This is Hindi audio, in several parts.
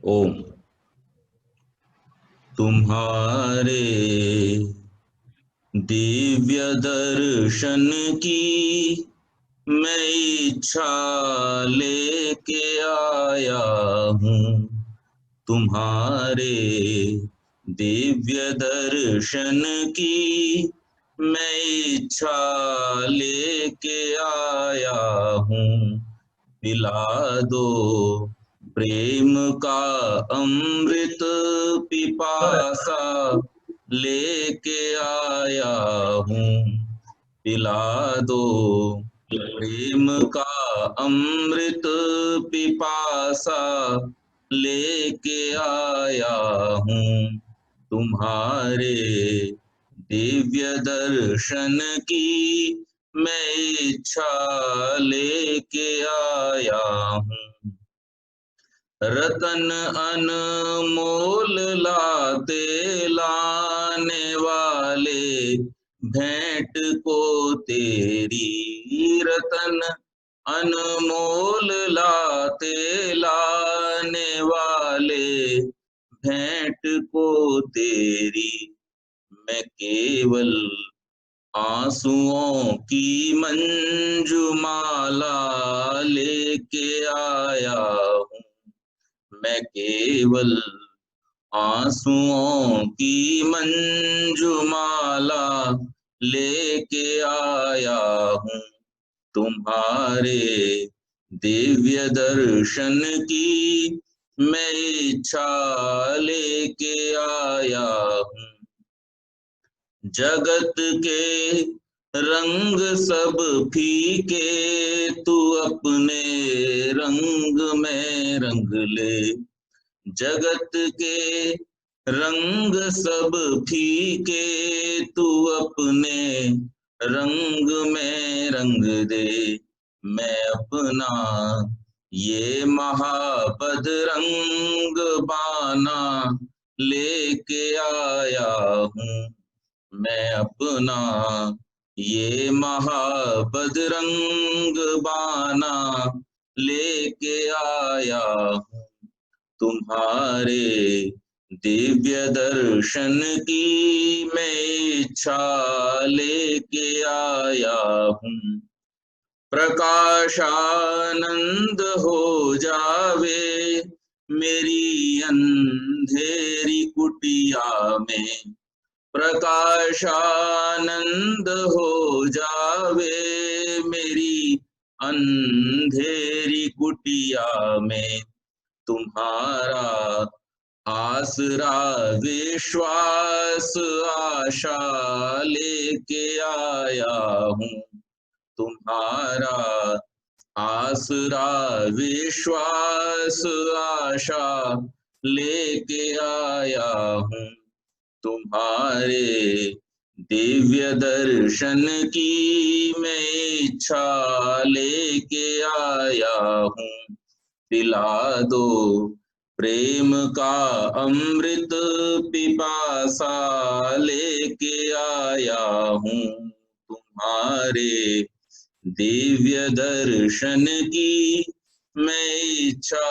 ओम। तुम्हारे दिव्य दर्शन की मैं इच्छा लेके आया हूँ। तुम्हारे दिव्य दर्शन की मैं इच्छा लेके आया हूँ। पिला दो प्रेम का अमृत पिपासा लेके आया हूँ। पिला दो प्रेम का अमृत पिपासा लेके आया हूँ। तुम्हारे दिव्य दर्शन की मैं इच्छा लेके आया हूँ। रतन अनमोल लाते लाने वाले भेंट को तेरी। रतन अनमोल लाते लाने वाले भेंट को तेरी। मैं केवल आंसुओं की मंजुमाला लेके आया हूँ। मैं केवल आंसुओं की मंजुमाला लेके आया हूँ। तुम्हारे दिव्य दर्शन की मैं इच्छा लेके आया हूँ। जगत के रंग सब फीके तू अपने रंग में रंग ले। जगत के रंग सब फीके तू अपने रंग में रंग दे। मैं अपना ये महाबद रंग बाना लेके आया हूँ। मैं अपना ये महाबदरंग बाना लेके आया हूँ। तुम्हारे दिव्य दर्शन की मैं इच्छा लेके आया हूँ। प्रकाशानंद हो जावे मेरी अंधेरी कुटिया में। प्रकाशानंद हो जावे मेरी अंधेरी कुटिया में। तुम्हारा आसरा विश्वास आशा लेके आया हूँ। तुम्हारा आसरा विश्वास आशा लेके आया हूँ। तुम्हारे दिव्य दर्शन की मैं इच्छा लेके आया हूँ। पिला दो प्रेम का अमृत पिपासा लेके आया हूँ। तुम्हारे दिव्य दर्शन की मैं इच्छा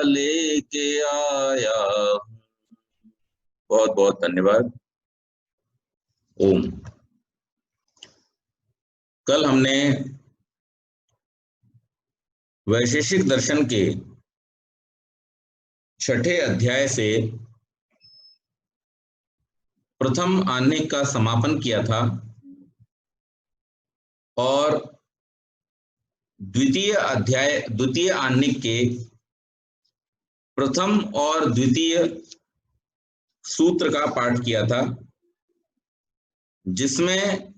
लेके आया हूँ। बहुत बहुत धन्यवाद। ओम। कल हमने वैशेषिक दर्शन के 6ठे अध्याय से प्रथम आह्निक का समापन किया था और द्वितीय आह्निक के प्रथम और द्वितीय सूत्र का पाठ किया था, जिसमें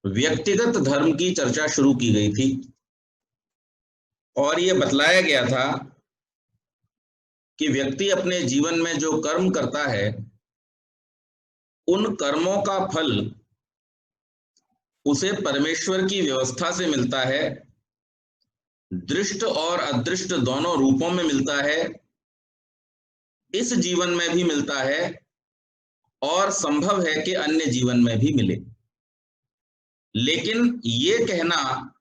व्यक्तिगत धर्म की चर्चा शुरू की गई थी और यह बतलाया गया था कि व्यक्ति अपने जीवन में जो कर्म करता है उन कर्मों का फल उसे परमेश्वर की व्यवस्था से मिलता है। दृष्ट और अदृष्ट दोनों रूपों में मिलता है, इस जीवन में भी मिलता है और संभव है कि अन्य जीवन में भी मिले। लेकिन ये कहना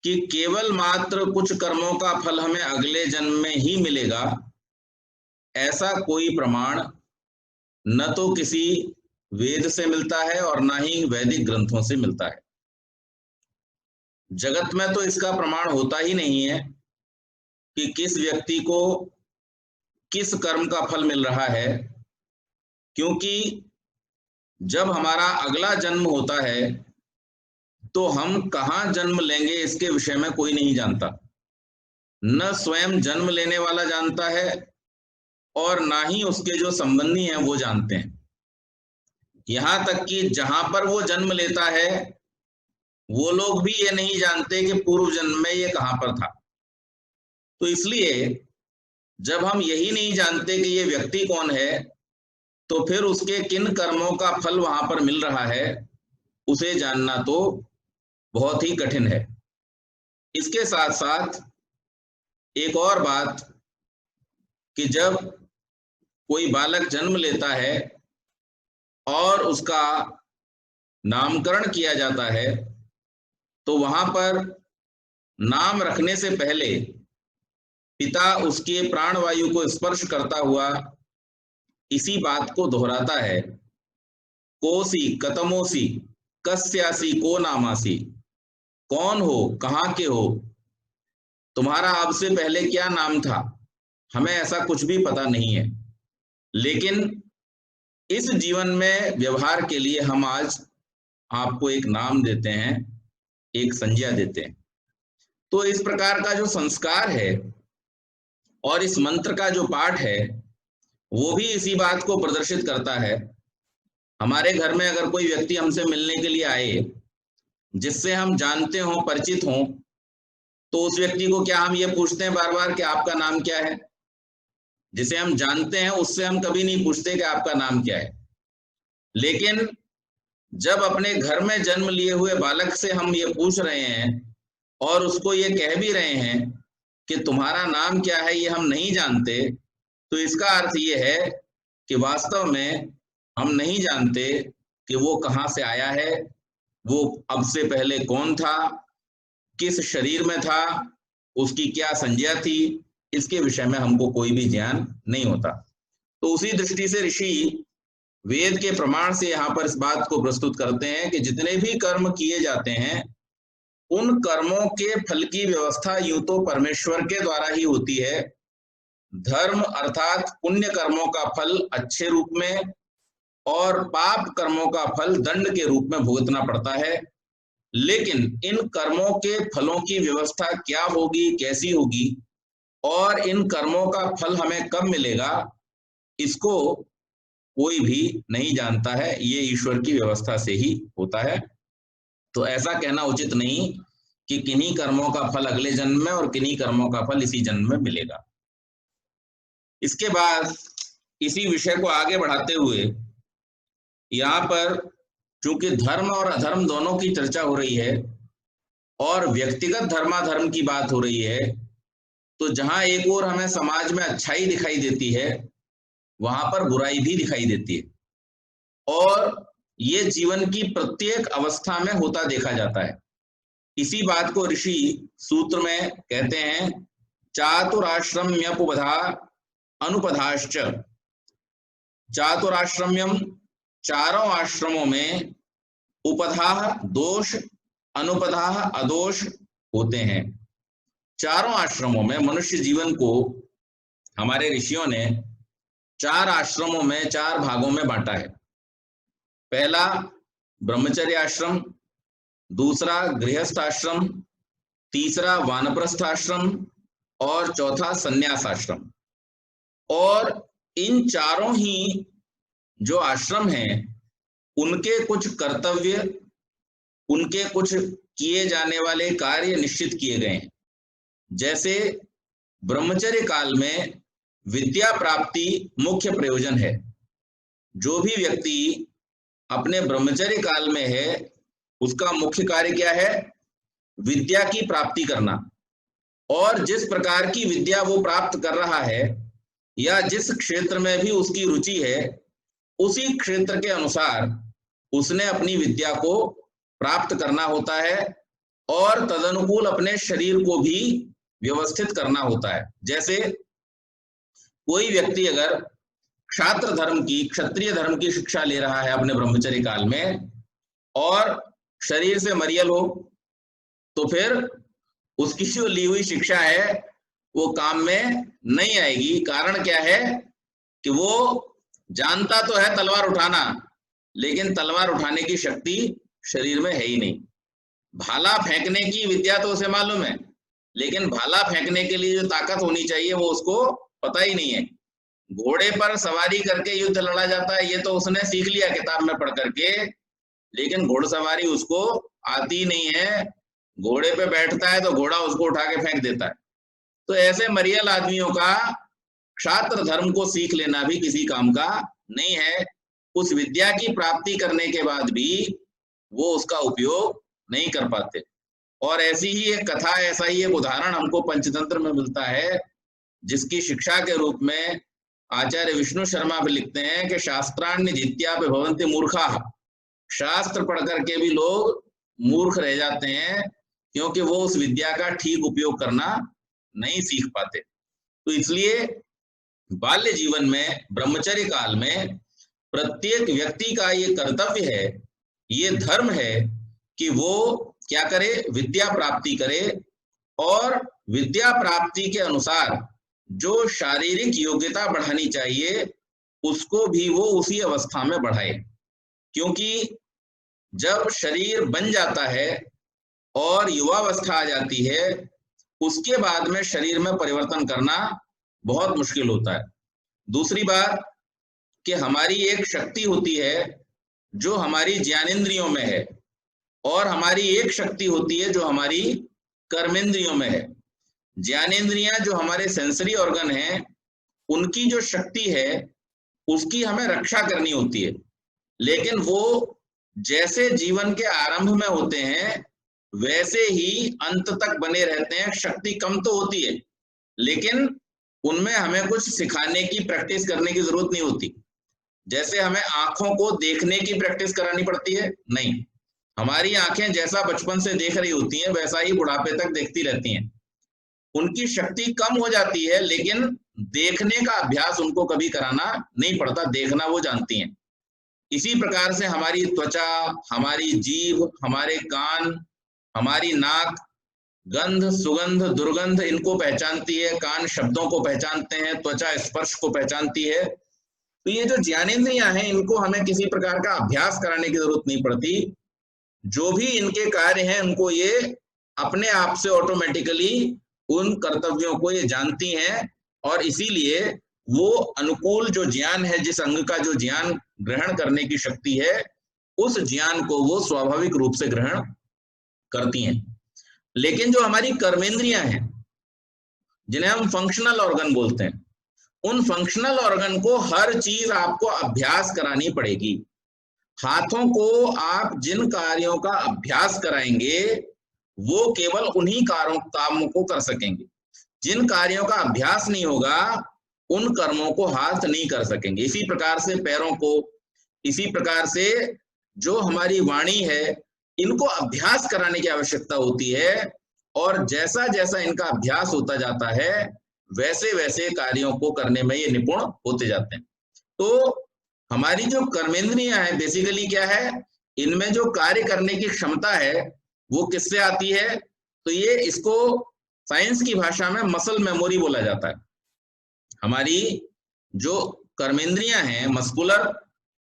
कि केवल मात्र कुछ कर्मों का फल हमें अगले जन्म में ही मिलेगा, ऐसा कोई प्रमाण न तो किसी वेद से मिलता है और ना ही वैदिक ग्रंथों से मिलता है। जगत में तो इसका प्रमाण होता ही नहीं है कि किस व्यक्ति को किस कर्म का फल मिल रहा है, क्योंकि जब हमारा अगला जन्म होता है तो हम कहाँ जन्म लेंगे इसके विषय में कोई नहीं जानता। न स्वयं जन्म लेने वाला जानता है और ना ही उसके जो संबंधी हैं वो जानते हैं। यहां तक कि जहां पर वो जन्म लेता है वो लोग भी ये नहीं जानते कि पूर्व जन्म में ये कहां पर था। तो इसलिए जब हम यही नहीं जानते कि ये व्यक्ति कौन है, तो फिर उसके किन कर्मों का फल वहां पर मिल रहा है उसे जानना तो बहुत ही कठिन है। इसके साथ साथ एक और बात कि जब कोई बालक जन्म लेता है और उसका नामकरण किया जाता है तो वहां पर नाम रखने से पहले पिता उसके प्राणवायु को स्पर्श करता हुआ इसी बात को दोहराता है, कोसी कतमोसी कस्यासी को नामासी, कौन हो, कहाँ के हो, तुम्हारा अब से पहले क्या नाम था, हमें ऐसा कुछ भी पता नहीं है। लेकिन इस जीवन में व्यवहार के लिए हम आज आपको एक नाम देते हैं, एक संज्ञा देते हैं। तो इस प्रकार का जो संस्कार है और इस मंत्र का जो पाठ है वो भी इसी बात को प्रदर्शित करता है। हमारे घर में अगर कोई व्यक्ति हमसे मिलने के लिए आए जिससे हम जानते हों, परिचित हों, तो उस व्यक्ति को क्या हम ये पूछते हैं बार बार कि आपका नाम क्या है? जिसे हम जानते हैं उससे हम कभी नहीं पूछते कि आपका नाम क्या है। लेकिन जब अपने घर में जन्म लिए हुए बालक से हम ये पूछ रहे हैं और उसको ये कह भी रहे हैं कि तुम्हारा नाम क्या है, ये हम नहीं जानते, तो इसका अर्थ ये है कि वास्तव में हम नहीं जानते कि वो कहाँ से आया है, वो अब से पहले कौन था, किस शरीर में था, उसकी क्या संज्ञा थी, इसके विषय में हमको कोई भी ज्ञान नहीं होता। तो उसी दृष्टि से ऋषि वेद के प्रमाण से यहाँ पर इस बात को प्रस्तुत करते हैं कि जितने भी कर्म किए जाते हैं उन कर्मों के फल की व्यवस्था यूं तो परमेश्वर के द्वारा ही होती है। धर्म अर्थात पुण्य कर्मों का फल अच्छे रूप में और पाप कर्मों का फल दंड के रूप में भुगतना पड़ता है। लेकिन इन कर्मों के फलों की व्यवस्था क्या होगी, कैसी होगी और इन कर्मों का फल हमें कब मिलेगा, इसको कोई भी नहीं जानता है। ये ईश्वर की व्यवस्था से ही होता है। तो ऐसा कहना उचित नहीं कि किन्हीं कर्मों का फल अगले जन्म में और किन्हीं कर्मों का फल इसी जन्म में मिलेगा। इसके बाद इसी विषय को आगे बढ़ाते हुए यहाँ पर चूंकि धर्म और अधर्म दोनों की चर्चा हो रही है और व्यक्तिगत धर्माधर्म की बात हो रही है, तो जहां एक ओर हमें समाज में अच्छाई दिखाई देती है वहां पर बुराई भी दिखाई देती है और ये जीवन की प्रत्येक अवस्था में होता देखा जाता है। इसी बात को ऋषि सूत्र में कहते हैं, चातुराश्रम्यपुपधा अनुपधाश्च। चातुराश्रम्यम चारों आश्रमों में, उपधा दोष, अनुपधा अदोष होते हैं। चारों आश्रमों में मनुष्य जीवन को हमारे ऋषियों ने चार आश्रमों में, चार भागों में बांटा है। पहला ब्रह्मचर्य आश्रम, दूसरा गृहस्थ आश्रम, तीसरा वानप्रस्थ आश्रम और चौथा संन्यास आश्रम। और इन चारों ही जो आश्रम हैं उनके कुछ कर्तव्य, उनके कुछ किए जाने वाले कार्य निश्चित किए गए हैं। जैसे ब्रह्मचर्य काल में विद्या प्राप्ति मुख्य प्रयोजन है। जो भी व्यक्ति अपने ब्रह्मचर्य काल में है उसका मुख्य कार्य क्या है? विद्या की प्राप्ति करना। और जिस प्रकार की विद्या वो प्राप्त कर रहा है या जिस क्षेत्र में भी उसकी रुचि है उसी क्षेत्र के अनुसार उसने अपनी विद्या को प्राप्त करना होता है और तदनुकूल अपने शरीर को भी व्यवस्थित करना होता है। जैसे कोई व्यक्ति अगर क्षात्र धर्म की, क्षत्रिय धर्म की शिक्षा ले रहा है अपने ब्रह्मचर्य काल में और शरीर से मरियल हो, तो फिर उसकी जो ली हुई शिक्षा है वो काम में नहीं आएगी। कारण क्या है कि वो जानता तो है तलवार उठाना, लेकिन तलवार उठाने की शक्ति शरीर में है ही नहीं। भाला फेंकने की विद्या तो उसे मालूम है, लेकिन भाला फेंकने के लिए जो ताकत होनी चाहिए वो उसको पता ही नहीं है। घोड़े पर सवारी करके युद्ध लड़ा जाता है, ये तो उसने सीख लिया किताब में पढ़ करके, लेकिन घोड़सवारी उसको आती नहीं है। घोड़े पे बैठता है तो घोड़ा उसको उठा के फेंक देता है। तो ऐसे मरियल आदमियों का क्षात्र धर्म को सीख लेना भी किसी काम का नहीं है। उस विद्या की प्राप्ति करने के बाद भी वो उसका उपयोग नहीं कर पाते। और ऐसी ही एक कथा, ऐसा ही एक उदाहरण हमको पंचतंत्र में मिलता है, जिसकी शिक्षा के रूप में आचार्य विष्णु शर्मा भी लिखते हैं कि शास्त्राण्य जित्यापि भवन्ति मूर्खाः। शास्त्र पढ़ करके भी लोग मूर्ख रह जाते हैं, क्योंकि वो उस विद्या का ठीक उपयोग करना नहीं सीख पाते। तो इसलिए बाल्य जीवन में, ब्रह्मचर्य काल में प्रत्येक व्यक्ति का ये कर्तव्य है, ये धर्म है कि वो क्या करे, विद्या प्राप्ति करे और विद्या प्राप्ति के अनुसार जो शारीरिक योग्यता बढ़ानी चाहिए उसको भी वो उसी अवस्था में बढ़ाए। क्योंकि जब शरीर बन जाता है और युवावस्था आ जाती है, उसके बाद में शरीर में परिवर्तन करना बहुत मुश्किल होता है। दूसरी बात कि हमारी एक शक्ति होती है जो हमारी ज्ञानेंद्रियों में है, और हमारी एक शक्ति होती है जो हमारी कर्मेंद्रियों में है। ज्ञानेंद्रियां जो हमारे सेंसरी ऑर्गन हैं, उनकी जो शक्ति है उसकी हमें रक्षा करनी होती है, लेकिन वो जैसे जीवन के आरंभ में होते हैं वैसे ही अंत तक बने रहते हैं। शक्ति कम तो होती है, लेकिन उनमें हमें कुछ सिखाने की, प्रैक्टिस करने की जरूरत नहीं होती। जैसे हमें आंखों को देखने की प्रैक्टिस करानी पड़ती है, नहीं, हमारी आंखें जैसा बचपन से देख रही होती हैं वैसा ही बुढ़ापे तक देखती रहती हैं। उनकी शक्ति कम हो जाती है, लेकिन देखने का अभ्यास उनको कभी कराना नहीं पड़ता, देखना वो जानती हैं। इसी प्रकार से हमारी त्वचा, हमारी जीभ, हमारे कान, हमारी नाक गंध, सुगंध, दुर्गंध इनको पहचानती है, कान शब्दों को पहचानते हैं, त्वचा स्पर्श को पहचानती है। तो ये जो ज्ञानेंद्रियां हैं, इनको हमें किसी प्रकार का अभ्यास कराने की जरूरत नहीं पड़ती। जो भी इनके कार्य हैं उनको ये अपने आप से ऑटोमेटिकली उन कर्तव्यों को ये जानती हैं, और इसीलिए वो अनुकूल जो ज्ञान है, जिस अंग का जो ज्ञान ग्रहण करने की शक्ति है, उस ज्ञान को वो स्वाभाविक रूप से ग्रहण करती हैं। लेकिन जो हमारी कर्मेंद्रियां हैं, जिन्हें हम फंक्शनल ऑर्गन बोलते हैं, उन फंक्शनल ऑर्गन को हर चीज आपको अभ्यास करानी पड़ेगी। हाथों को आप जिन कार्यों का अभ्यास कराएंगे वो केवल उन्हीं कामों को कर सकेंगे। जिन कार्यों का अभ्यास नहीं होगा उन कर्मों को हाथ नहीं कर सकेंगे। इसी प्रकार से पैरों को, इसी प्रकार से जो हमारी वाणी है, इनको अभ्यास कराने की आवश्यकता होती है, और जैसा जैसा इनका अभ्यास होता जाता है वैसे वैसे कार्यों को करने में ये निपुण होते जाते हैं। तो हमारी जो कर्मेंद्रियां हैं बेसिकली क्या है, इनमें जो कार्य करने की क्षमता है वो किससे आती है, तो ये इसको साइंस की भाषा में मसल मेमोरी बोला जाता है। हमारी जो कर्मेंद्रियां हैं मस्कुलर,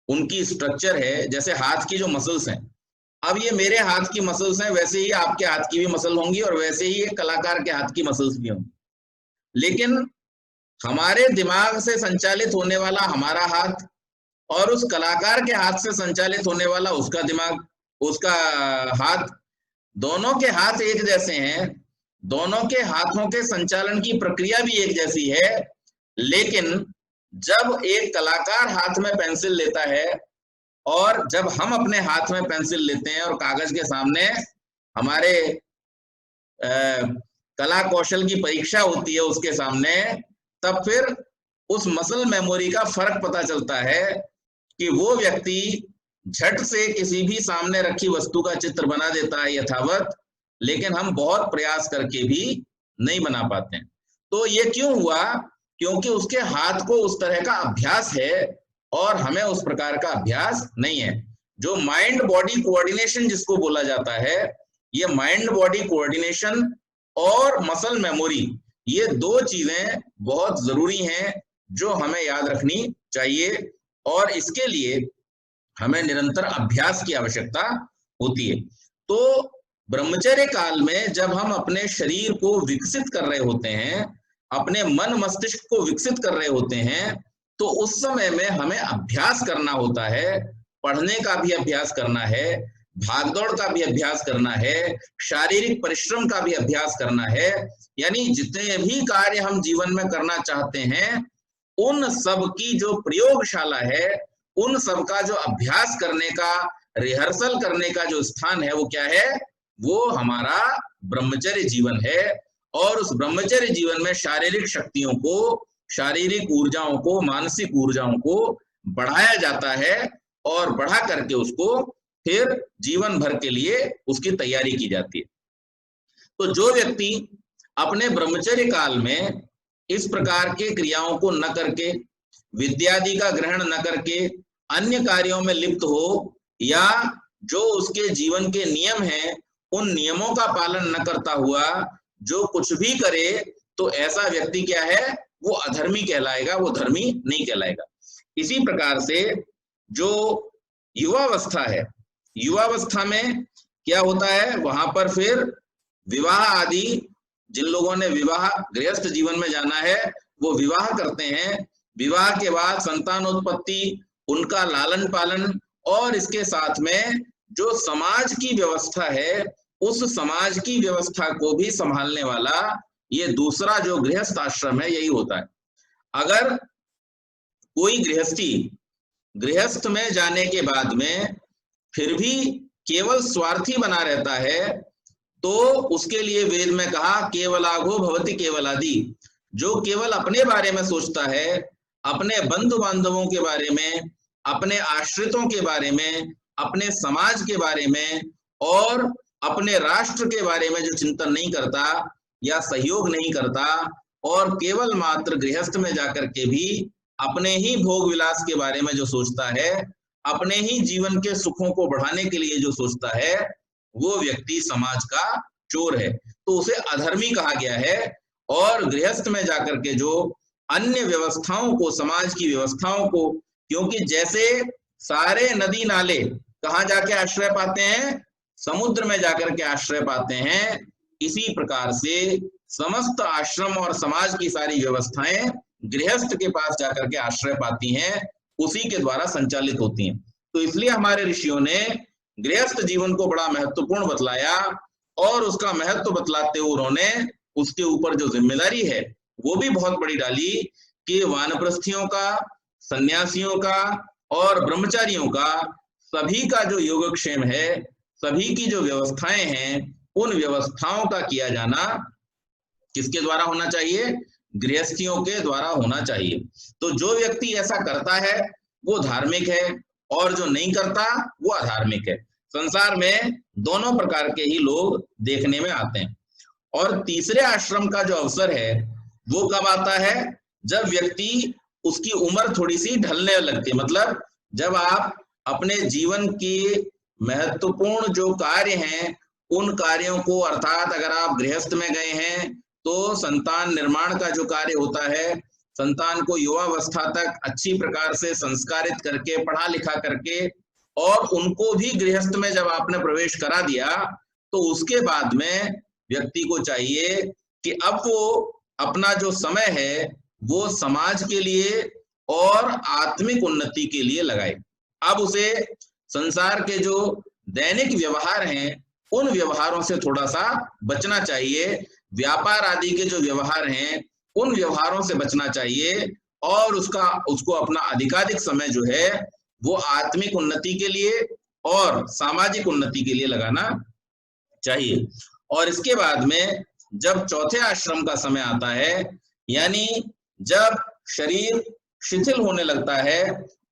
उनकी स्ट्रक्चर है, जैसे हाथ की जो मसल्स हैं, अब ये मेरे हाथ की मसल्स हैं, वैसे ही आपके हाथ की भी मसल होंगी, और वैसे ही एक कलाकार के हाथ की मसल्स भी होंगी। लेकिन हमारे दिमाग से संचालित होने वाला हमारा हाथ और उस कलाकार के हाथ से संचालित होने वाला उसका दिमाग, उसका हाथ, दोनों के हाथ एक जैसे हैं, दोनों के हाथों के संचालन की प्रक्रिया भी एक जैसी है। लेकिन जब एक कलाकार हाथ में पेंसिल लेता है और जब हम अपने हाथ में पेंसिल लेते हैं और कागज के सामने हमारे कला कौशल की परीक्षा होती है उसके सामने, तब फिर उस मसल मेमोरी का फर्क पता चलता है कि वो व्यक्ति झट से किसी भी सामने रखी वस्तु का चित्र बना देता है यथावत, लेकिन हम बहुत प्रयास करके भी नहीं बना पाते हैं। तो ये क्यों हुआ? क्योंकि उसके हाथ को उस तरह का अभ्यास है और हमें उस प्रकार का अभ्यास नहीं है। जो माइंड बॉडी कोऑर्डिनेशन जिसको बोला जाता है, ये माइंड बॉडी कोऑर्डिनेशन और मसल मेमोरी, ये दो चीजें बहुत जरूरी हैं जो हमें याद रखनी चाहिए, और इसके लिए हमें निरंतर अभ्यास की आवश्यकता होती है। तो ब्रह्मचर्य काल में जब हम अपने शरीर को विकसित कर रहे होते हैं, अपने मन मस्तिष्क को विकसित कर रहे होते हैं, तो उस समय में हमें अभ्यास करना होता है। पढ़ने का भी अभ्यास करना है, भागदौड़ का भी अभ्यास करना है, शारीरिक परिश्रम का भी अभ्यास करना है। यानी जितने भी कार्य हम जीवन में करना चाहते हैं, उन सब की जो प्रयोगशाला है, उन सब का जो अभ्यास करने का, रिहर्सल करने का जो स्थान है, वो क्या है? वो हमारा ब्रह्मचर्य जीवन है। और उस ब्रह्मचर्य जीवन में शारीरिक शक्तियों को, शारीरिक ऊर्जाओं को, मानसिक ऊर्जाओं को बढ़ाया जाता है और बढ़ा करके उसको फिर जीवन भर के लिए उसकी तैयारी की जाती है। तो जो व्यक्ति अपने ब्रह्मचर्य काल में इस प्रकार के क्रियाओं को न करके, विद्यादि का ग्रहण न करके अन्य कार्यों में लिप्त हो, या जो उसके जीवन के नियम हैं उन नियमों का पालन न करता हुआ जो कुछ भी करे, तो ऐसा व्यक्ति क्या है? वो अधर्मी कहलाएगा, वो धर्मी नहीं कहलाएगा। इसी प्रकार से जो युवावस्था है, युवावस्था में क्या होता है? वहां पर फिर विवाह आदि, जिन लोगों ने विवाह गृहस्थ जीवन में जाना है वो विवाह करते हैं। विवाह के बाद संतानोत्पत्ति, उनका लालन पालन, और इसके साथ में जो समाज की व्यवस्था है, उस समाज की व्यवस्था को भी संभालने वाला ये दूसरा जो गृहस्थ आश्रम है, यही होता है। अगर कोई गृहस्थी गृहस्थ में जाने के बाद में फिर भी केवल स्वार्थी बना रहता है, तो उसके लिए वेद में कहा केवलाघो भवति केवलादि। जो केवल अपने बारे में सोचता है, अपने बंधु बांधवों के बारे में, अपने आश्रितों के बारे में, अपने समाज के बारे में और अपने राष्ट्र के बारे में जो चिंतन नहीं करता या सहयोग नहीं करता, और केवल मात्र गृहस्थ में जाकर के भी अपने ही भोग विलास के बारे में जो सोचता है, अपने ही जीवन के सुखों को बढ़ाने के लिए जो सोचता है, वो व्यक्ति समाज का चोर है, तो उसे अधर्मी कहा गया है। और गृहस्थ में जाकर के जो अन्य व्यवस्थाओं को, समाज की व्यवस्थाओं को, क्योंकि जैसे सारे नदी नाले कहाँ जाके आश्रय पाते हैं? समुद्र में जाकर के आश्रय पाते हैं। इसी प्रकार से समस्त आश्रम और समाज की सारी व्यवस्थाएं गृहस्थ के पास जाकर के आश्रय पाती हैं, उसी के द्वारा संचालित होती हैं। तो इसलिए हमारे ऋषियों ने गृहस्थ जीवन को बड़ा महत्वपूर्ण बतलाया, और उसका महत्व बतलाते हुए उन्होंने उसके ऊपर जो जिम्मेदारी है वो भी बहुत बड़ी डाली कि वानप्रस्थियों का, सन्यासियों का और ब्रह्मचारियों का, सभी का जो योगक्षेम है, सभी की जो व्यवस्थाएं हैं, उन व्यवस्थाओं का किया जाना किसके द्वारा होना चाहिए? गृहस्थियों के द्वारा होना चाहिए। तो जो व्यक्ति ऐसा करता है वो धार्मिक है, और जो नहीं करता वो अधार्मिक है। संसार में दोनों प्रकार के ही लोग देखने में आते हैं। और तीसरे आश्रम का जो अवसर है वो कब आता है? जब व्यक्ति, उसकी उम्र थोड़ी सी ढलने लगती है। मतलब जब आप अपने जीवन के महत्वपूर्ण जो कार्य हैं, उन कार्यों को, अर्थात अगर आप गृहस्थ में गए हैं तो संतान निर्माण का जो कार्य होता है, संतान को युवावस्था तक अच्छी प्रकार से संस्कारित करके, पढ़ा लिखा करके, और उनको भी गृहस्थ में जब आपने प्रवेश करा दिया, तो उसके बाद में व्यक्ति को चाहिए कि अब वो अपना जो समय है वो समाज के लिए और आत्मिक उन्नति के लिए लगाए। अब उसे संसार के जो दैनिक व्यवहार हैं, उन व्यवहारों से थोड़ा सा बचना चाहिए। व्यापार आदि के जो व्यवहार हैं, उन व्यवहारों से बचना चाहिए, और उसको अपना अधिकाधिक समय जो है वो आत्मिक उन्नति के लिए और सामाजिक उन्नति के लिए लगाना चाहिए। और इसके बाद में जब चौथे आश्रम का समय आता है, यानी जब शरीर शिथिल होने लगता है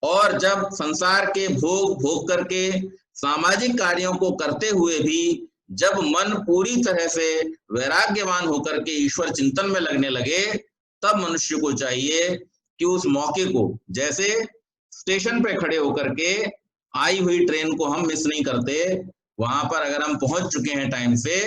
और जब संसार के भोग करके, सामाजिक कार्यों को करते हुए भी जब मन पूरी तरह से वैराग्यवान होकर के ईश्वर चिंतन में लगने लगे, तब मनुष्य को चाहिए कि उस मौके को, जैसे स्टेशन पे खड़े होकर के आई हुई ट्रेन को हम मिस नहीं करते, वहां पर अगर हम पहुंच चुके हैं टाइम से,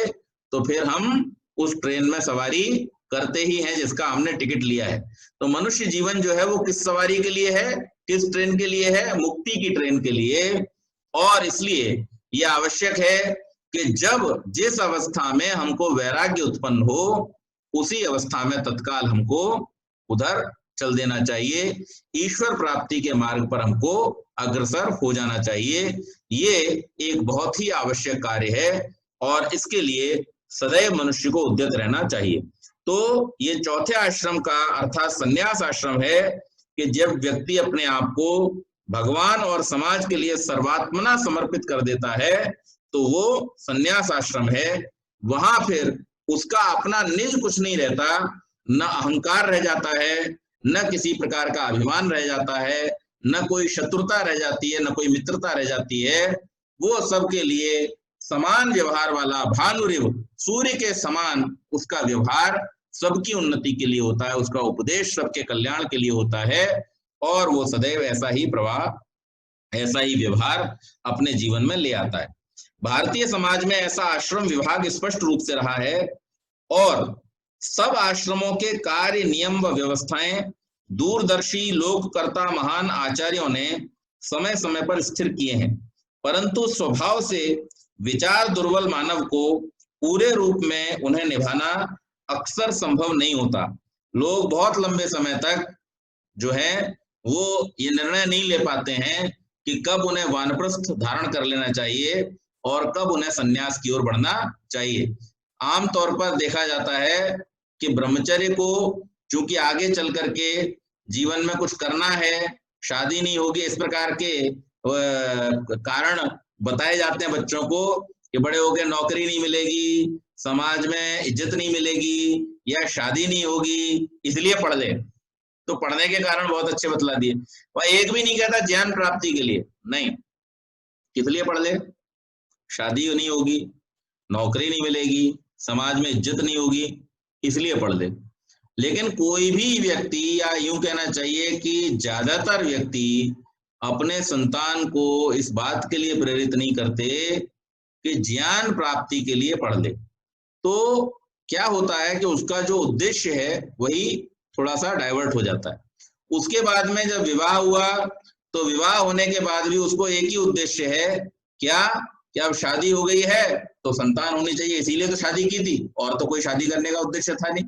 तो फिर हम उस ट्रेन में सवारी करते ही हैं जिसका हमने टिकट लिया है। तो मनुष्य जीवन जो है वो किस सवारी के लिए है, किस ट्रेन के लिए है? मुक्ति की ट्रेन के लिए। और इसलिए यह आवश्यक है कि जब जिस अवस्था में हमको वैराग्य उत्पन्न हो, उसी अवस्था में तत्काल हमको उधर चल देना चाहिए, ईश्वर प्राप्ति के मार्ग पर हमको अग्रसर हो जाना चाहिए। ये एक बहुत ही आवश्यक कार्य है और इसके लिए सदैव मनुष्य को उद्यत रहना चाहिए। तो ये चौथे आश्रम का अर्थात संन्यास आश्रम है कि जब व्यक्ति अपने आप को भगवान और समाज के लिए सर्वात्मना समर्पित कर देता है, तो वो संन्यास आश्रम है। वहां फिर उसका अपना निज कुछ नहीं रहता, न अहंकार रह जाता है, न किसी प्रकार का अभिमान रह जाता है, न कोई शत्रुता रह जाती है, न कोई मित्रता रह जाती है। वो सबके लिए समान व्यवहार वाला, भानुरिव सूर्य के समान उसका व्यवहार सबकी उन्नति के लिए होता है, उसका उपदेश सबके कल्याण के लिए होता है, और वो सदैव ऐसा ही प्रवाह, ऐसा ही व्यवहार अपने जीवन में ले आता है। भारतीय समाज में ऐसा आश्रम विभाग स्पष्ट रूप से रहा है और सब आश्रमों के कार्य, नियम व व्यवस्थाएं दूरदर्शी लोककर्ता महान आचार्यों ने समय समय पर स्थिर किए हैं, परंतु स्वभाव से विचार दुर्बल मानव को पूरे रूप में उन्हें निभाना अक्सर संभव नहीं होता। लोग बहुत लंबे समय तक जो है वो ये निर्णय नहीं ले पाते हैं कि कब उन्हें वानप्रस्थ धारण कर लेना चाहिए और कब उन्हें संन्यास की ओर बढ़ना चाहिए। आमतौर पर देखा जाता है कि ब्रह्मचर्य को चूंकि आगे चल करके जीवन में कुछ करना है, शादी नहीं होगी, इस प्रकार के कारण बताए जाते हैं बच्चों को कि बड़े होके नौकरी नहीं मिलेगी, समाज में इज्जत नहीं मिलेगी, या शादी नहीं होगी, इसलिए पढ़ ले। तो पढ़ने के कारण बहुत अच्छे बतला दिए। वह एक भी नहीं कहता ज्ञान प्राप्ति के लिए, नहीं, किस लिए पढ़ ले? शादी नहीं होगी, नौकरी नहीं मिलेगी, समाज में इज्जत नहीं होगी, इसलिए पढ़ ले। लेकिन कोई भी व्यक्ति, या यूं कहना चाहिए कि ज्यादातर व्यक्ति अपने संतान को इस बात के लिए प्रेरित नहीं करते कि ज्ञान प्राप्ति के लिए पढ़ ले। तो क्या होता है कि उसका जो उद्देश्य है वही थोड़ा सा डाइवर्ट हो जाता है। उसके बाद में जब विवाह हुआ, तो विवाह होने के बाद भी उसको एक ही उद्देश्य है, क्या कि अब शादी हो गई है तो संतान होनी चाहिए, इसीलिए तो शादी की थी, और तो कोई शादी करने का उद्देश्य था नहीं।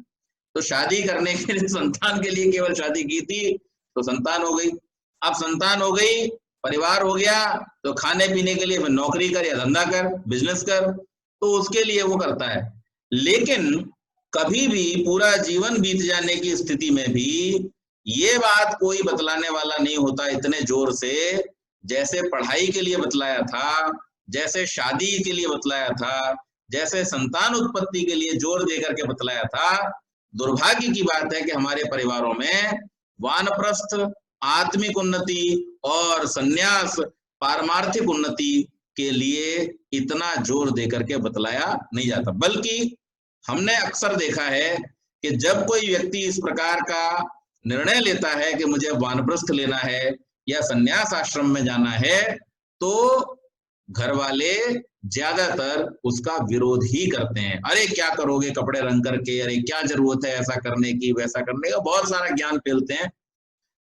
तो शादी करने के लिए, संतान के लिए केवल शादी की थी, तो संतान हो गई। अब संतान हो गई, परिवार हो गया, तो खाने पीने के लिए नौकरी कर या धंधा कर, बिजनेस कर, तो उसके लिए वो करता है। लेकिन कभी भी पूरा जीवन बीत जाने की स्थिति में भी ये बात कोई बतलाने वाला नहीं होता इतने जोर से, जैसे पढ़ाई के लिए बतलाया था, जैसे शादी के लिए बतलाया था, जैसे संतान उत्पत्ति के लिए जोर देकर के बतलाया था। दुर्भाग्य की बात है कि हमारे परिवारों में वानप्रस्थ, आत्मिक उन्नति और संन्यास, पारमार्थिक उन्नति के लिए इतना जोर देकर के बतलाया नहीं जाता। बल्कि हमने अक्सर देखा है कि जब कोई व्यक्ति इस प्रकार का निर्णय लेता है कि मुझे वानप्रस्थ लेना है या संन्यास आश्रम में जाना है, तो घर वाले ज्यादातर उसका विरोध ही करते हैं। अरे क्या करोगे कपड़े रंग करके, अरे क्या जरूरत है ऐसा करने की, वैसा करने का, बहुत सारा ज्ञान फैलते हैं।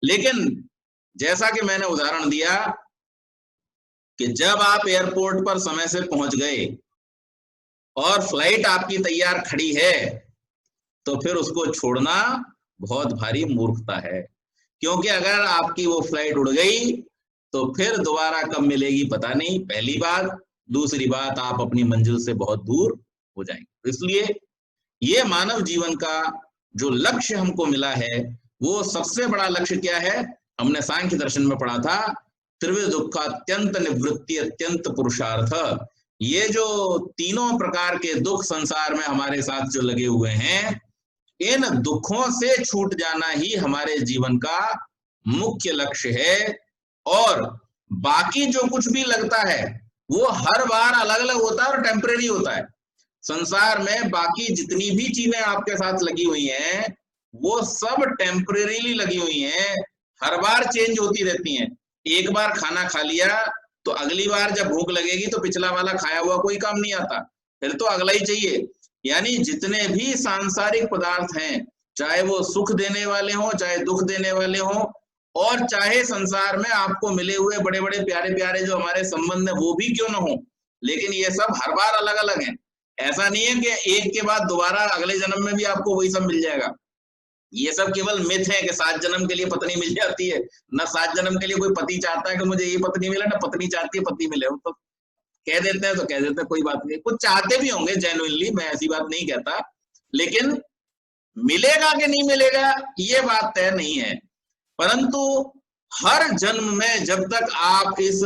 लेकिन जैसा कि मैंने उदाहरण दिया कि जब आप एयरपोर्ट पर समय से पहुंच गए और फ्लाइट आपकी तैयार खड़ी है, तो फिर उसको छोड़ना बहुत भारी मूर्खता है, क्योंकि अगर आपकी वो फ्लाइट उड़ गई तो फिर दोबारा कब मिलेगी पता नहीं, पहली बात। दूसरी बात, आप अपनी मंजिल से बहुत दूर हो जाएंगे। इसलिए ये मानव जीवन का जो लक्ष्य हमको मिला है, वो सबसे बड़ा लक्ष्य क्या है? हमने सांख्य दर्शन में पढ़ा था, त्रिविध दुख अत्यंत निवृत्ति अत्यंत पुरुषार्थ। ये जो तीनों प्रकार के दुख संसार में हमारे साथ जो लगे हुए हैं, इन दुखों से छूट जाना ही हमारे जीवन का मुख्य लक्ष्य है। और बाकी जो कुछ भी लगता है वो हर बार अलग अलग होता है और टेम्परेरी होता है। संसार में बाकी जितनी भी चीजें आपके साथ लगी हुई हैं वो सब टेम्परेरीली लगी हुई हैं, हर बार चेंज होती रहती हैं। एक बार खाना खा लिया तो अगली बार जब भूख लगेगी तो पिछला वाला खाया हुआ कोई काम नहीं आता, फिर तो अगला ही चाहिए। यानी जितने भी सांसारिक पदार्थ हैं, चाहे वो सुख देने वाले हों चाहे दुख देने वाले हों, और चाहे संसार में आपको मिले हुए बड़े बड़े प्यारे प्यारे जो हमारे संबंध है वो भी क्यों ना हो, लेकिन ये सब हर बार अलग अलग हैं। ऐसा नहीं है कि एक के बाद दोबारा अगले जन्म में भी आपको वही सब मिल जाएगा। ये सब केवल मिथ है कि 7 जन्म के लिए पत्नी मिल जाती है। न 7 जन्म के लिए कोई पति चाहता है कि मुझे ये पत्नी मिले, ना पत्नी चाहती है पति मिले। तो कह देते हैं तो कह देते हैं, कोई बात नहीं। कुछ चाहते भी होंगे जेन्युइनली, मैं ऐसी बात नहीं कहता, लेकिन मिलेगा कि नहीं मिलेगा ये बात तय नहीं है। परंतु हर जन्म में जब तक आप इस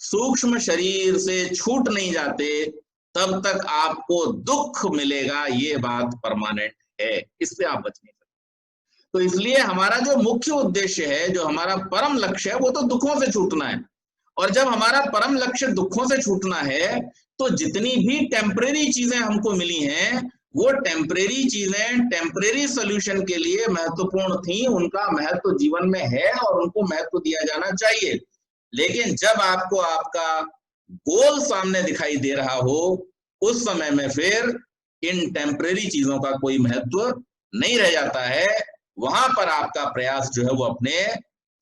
सूक्ष्म शरीर से छूट नहीं जाते तब तक आपको दुख मिलेगा, ये बात परमानेंट है, इससे आप बच नहीं सकते। तो इसलिए हमारा जो मुख्य उद्देश्य है, जो हमारा परम लक्ष्य है, वो तो दुखों से छूटना है। और जब हमारा परम लक्ष्य दुखों से छूटना है तो जितनी भी टेम्परेरी चीजें हमको मिली हैं वो टेम्परेरी चीजें टेम्परेरी सोल्यूशन के लिए महत्वपूर्ण थी, उनका महत्व जीवन में है और उनको महत्व दिया जाना चाहिए। लेकिन जब आपको आपका गोल सामने दिखाई दे रहा हो उस समय में फिर इन टेम्परेरी चीजों का कोई महत्व नहीं रह जाता है। वहां पर आपका प्रयास जो है वो अपने